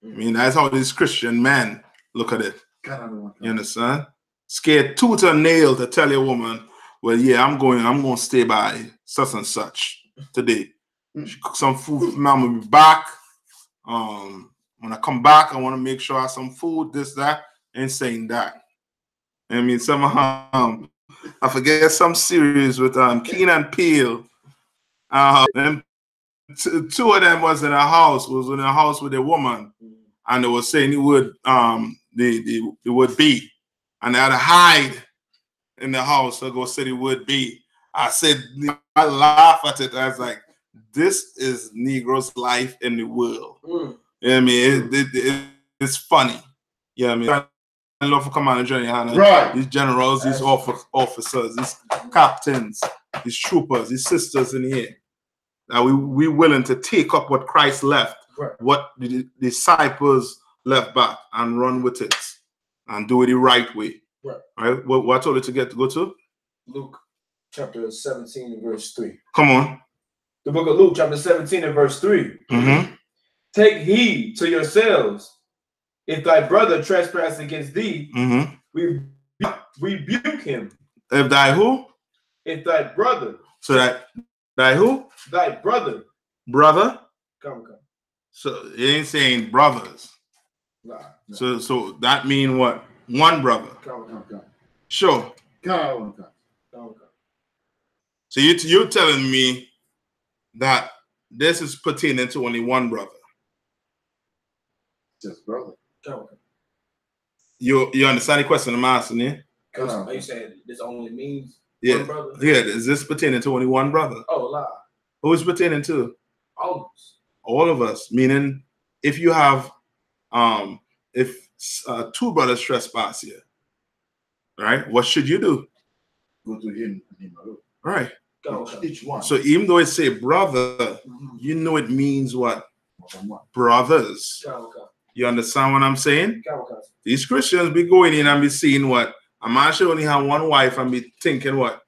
I mean, that's how these Christian men look at it. You understand? Scared tooth and nail to tell a woman, well, yeah, I'm gonna stay by such and such today. She cook some food for me, I'm gonna be back. When I come back, I want to make sure I have some food, this, that, and saying that. I mean, somehow I forget some series with Keen and Peele. And two of them was in a house with a woman, and they were saying the word the word be, and they had to hide in the house to go say the word be. I said, I laugh at it. I was like, this is Negro's life in the world. You know what I mean? It's funny. You know what I mean? I love for Commander GEN.YAHANNA. Right. These generals, these officers, these captains, these troopers, these sisters in here. Now we willing to take up what Christ left, what the disciples left back, and run with it and do it the right way. Right? What I told you to go to? Luke chapter 17 and verse 3. Come on. The book of Luke chapter 17 and verse 3. Take heed to yourselves. If thy brother trespass against thee, rebuke him. If thy who? If thy brother. So that thy who? Thy brother. Brother? Come. So it ain't saying brothers. Nah. So that mean what? One brother. Come. Sure. Come. So you're telling me that this is pertaining to only one brother. Just brother. Come. You understand the question I'm asking, yeah? You said this only means one brother? Yeah, is this pertaining to only one brother? Oh, lie. Who is pertaining to? All of us. All of us. Meaning, if you have, if two brothers trespass here, right? What should you do? Go to him and him alone. Right. Each one. So even though it say brother, you know it means what? Brothers. You understand what I'm saying? These Christians be going in and be seeing what? A man should only have one wife and be thinking what?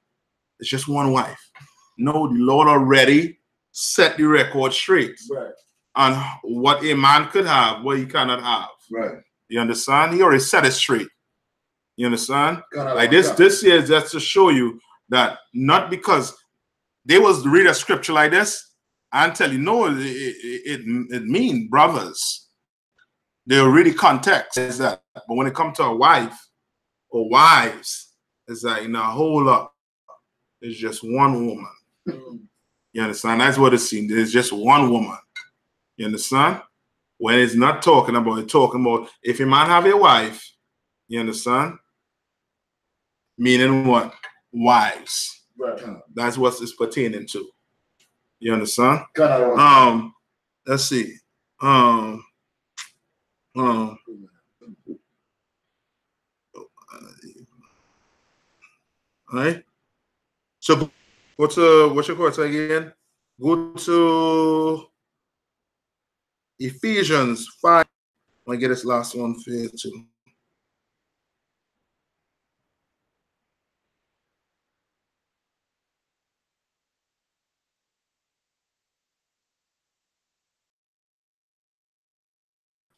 It's just one wife. No, the Lord already set the record straight. Right. On what a man could have, what he cannot have. Right. You understand? He already set it straight. You understand? Like this here is just to show you that not because they was read a scripture like this and tell you, no, it means brothers. They already context is that. But when it comes to a wife or wives, it's like, you know, hold up. It's just one woman. You understand? That's what it seems. There's just one woman. You understand? When it's not talking about it, talking about if a man have a wife, you understand? Meaning what? Wives. Right. That's what it's pertaining to. You understand? Let's see. All right. So go to what's your quote again? Go to Ephesians 5. I'm gonna get this last one for you too.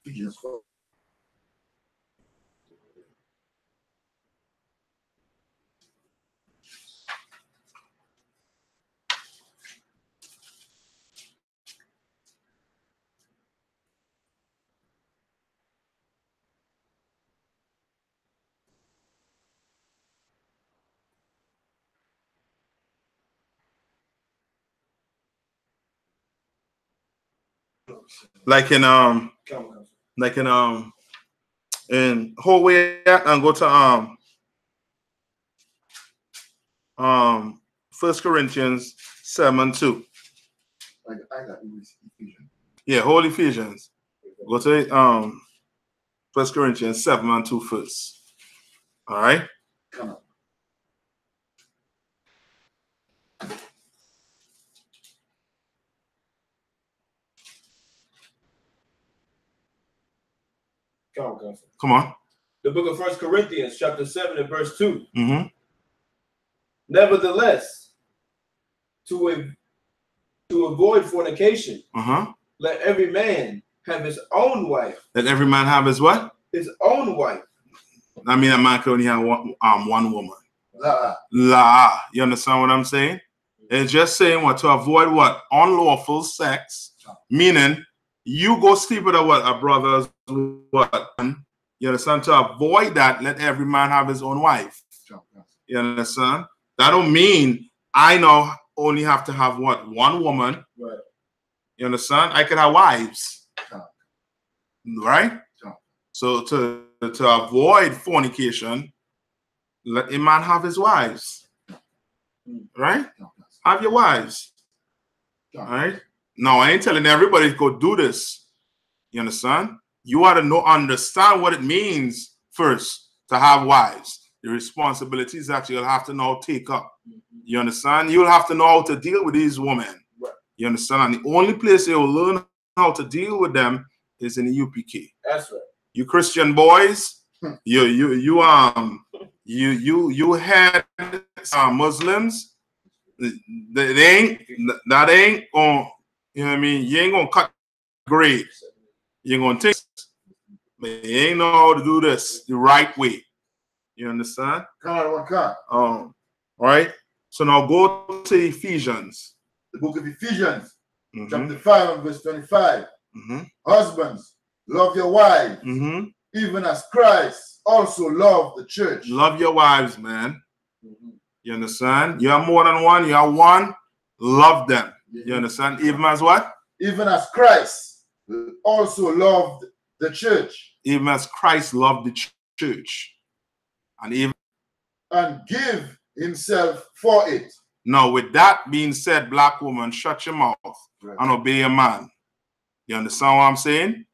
Ephesians 4. Like in in whole way and go to 1 Corinthians 7:2. I got Ephesians. Yeah, whole Ephesians. Go to 1 Corinthians 7:2 first. All right. Come on. Come on. The book of 1 Corinthians, chapter 7 and verse 2. Mm-hmm. Nevertheless, to avoid fornication, let every man have his own wife. Let every man have his what? His own wife. I mean, a man can only have one woman. La. You understand what I'm saying? It's just saying what? To avoid what? Unlawful sex. Meaning, you go sleep with a brother's what? You understand? To avoid that, let every man have his own wife. You understand? That don't mean I now only have to have what? One woman. Right. You understand? I can have wives. Right? So to avoid fornication, let a man have his wives. Right? Have your wives. All right? Now, I ain't telling everybody to go do this. You understand? You ought to understand what it means first to have wives. The responsibilities that you'll have to now take up. You understand? You'll have to know how to deal with these women. You understand? And the only place you'll learn how to deal with them is in the UPK. That's right. You Christian boys, you had Muslims. They ain't gonna, you know what I mean? You ain't gonna cut grades. You're gonna take, but you ain't know how to do this the right way. You understand? All right. So now go to Ephesians. The book of Ephesians, chapter 5 and verse 25. Husbands, love your wives, even as Christ also loved the church. Love your wives, man. You understand? You have more than one. You have one. Love them. You understand? Even as what? Even as Christ also loved the church. Even as Christ loved the church. And give himself for it. Now, with that being said, black woman, shut your mouth and obey a man. You understand what I'm saying?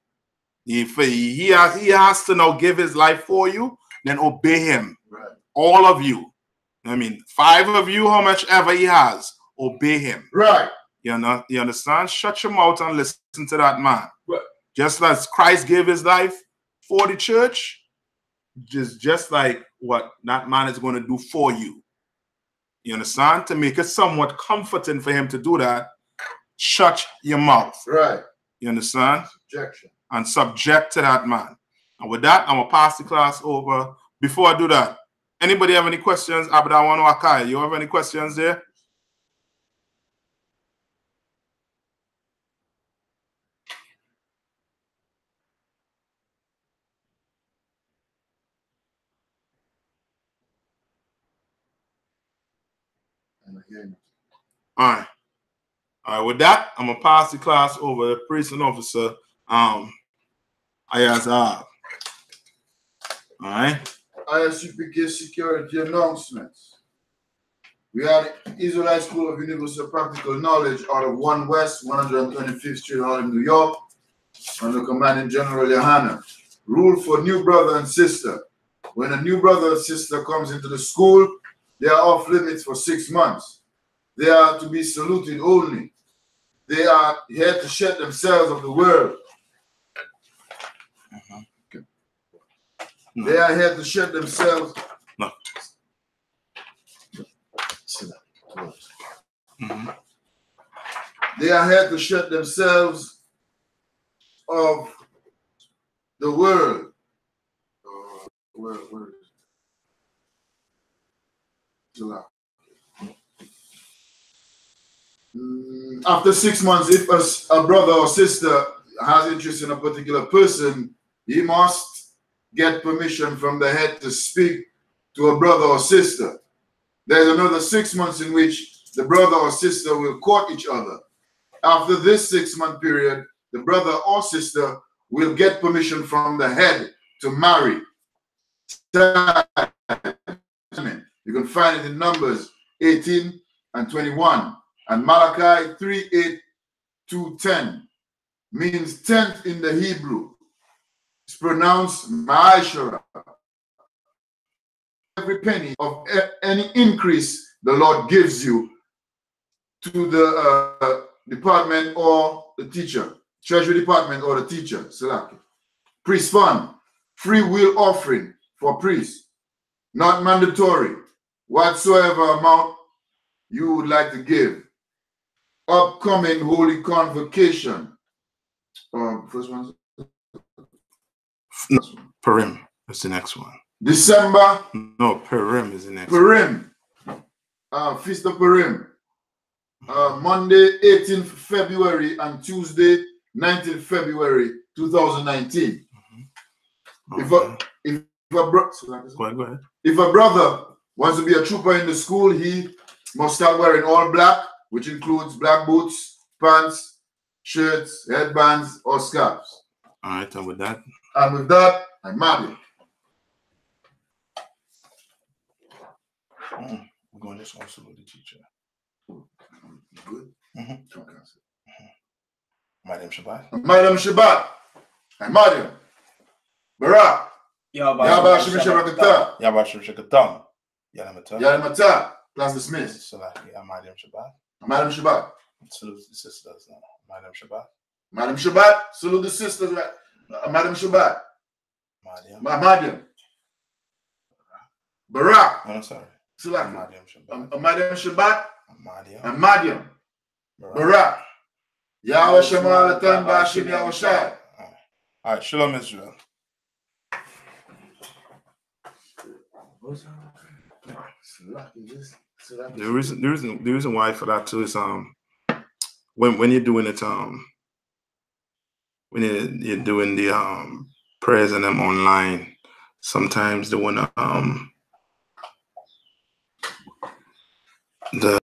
If he has to now give his life for you, then obey him. All of you. I mean, 5 of you, how much ever he has, obey him. Right. You understand? Shut your mouth and listen to that man. Just as Christ gave his life for the church, just like what that man is going to do for you. You understand? To make it somewhat comforting for him to do that, shut your mouth. Right. You understand? Subjection. And subject to that man. And with that, I'm going to pass the class over. Before I do that, anybody have any questions? Abadawan Wakai, you have any questions there? All right. All right, with that, I'm going to pass the class over to the priest and officer, I.S.U.P.K. All right. I.S.U.P.K. security announcements. We are the Israelite School of Universal Practical Knowledge out of 1 West, 125th Street, Harlem, New York, under Commanding General YAHANNA. Rule for new brother and sister. When a new brother or sister comes into the school, They are off limits for 6 months. They are to be saluted only. They are here to shed themselves of the world. Okay. No. They are here to shed themselves. No. They are here to shed themselves of the world. Where is it? After 6 months, if a brother or sister has interest in a particular person, he must get permission from the head to speak to a brother or sister. There's another 6 months in which the brother or sister will court each other. After this 6 month period, the brother or sister will get permission from the head to marry. You can find it in Numbers 18 and 21. And Malachi 3:8-10 means 10th in the Hebrew. It's pronounced Ma'ashara. Every penny of any increase the Lord gives you to the department or the teacher, treasury department or the teacher, Selaki. Priest fund, free will offering for priests, not mandatory, whatsoever amount you would like to give. Upcoming holy convocation. First one. No, Purim is the next one. December. No, Purim is the next Purim. Feast of Purim. Monday, 18th February and Tuesday, 19th February, 2019. Okay. Go ahead. If a brother wants to be a trooper in the school, he must start wearing all black, which includes black boots, pants, shirts, headbands, or scarves. All right, and with that? And with that, I'm married. We're going to just also with the teacher. Good? Madam Shabbat. Madam Shabbat. I'm Mariam. Barak. Yabba Shim Shabbat. Yabba Shim Shabbat. Yalamata. Yalamata. Class dismissed. Salaki. Madam Shabbat. Madam Shabbat. Salute the sisters now. Madam Shabbat. Madam Shabbat. Salute the sisters. Madam Shabbat. Madam. Barak. I'm sorry. Salaki. Madam Shabbat. Madam Shabbat. Madam. Madam. Barak. Yahweh Shema Latan Bashim Yahweh Shai. All right, Shalom Israel. The reason why for that too is when you're doing it when you're doing the prayers and them online, sometimes the one the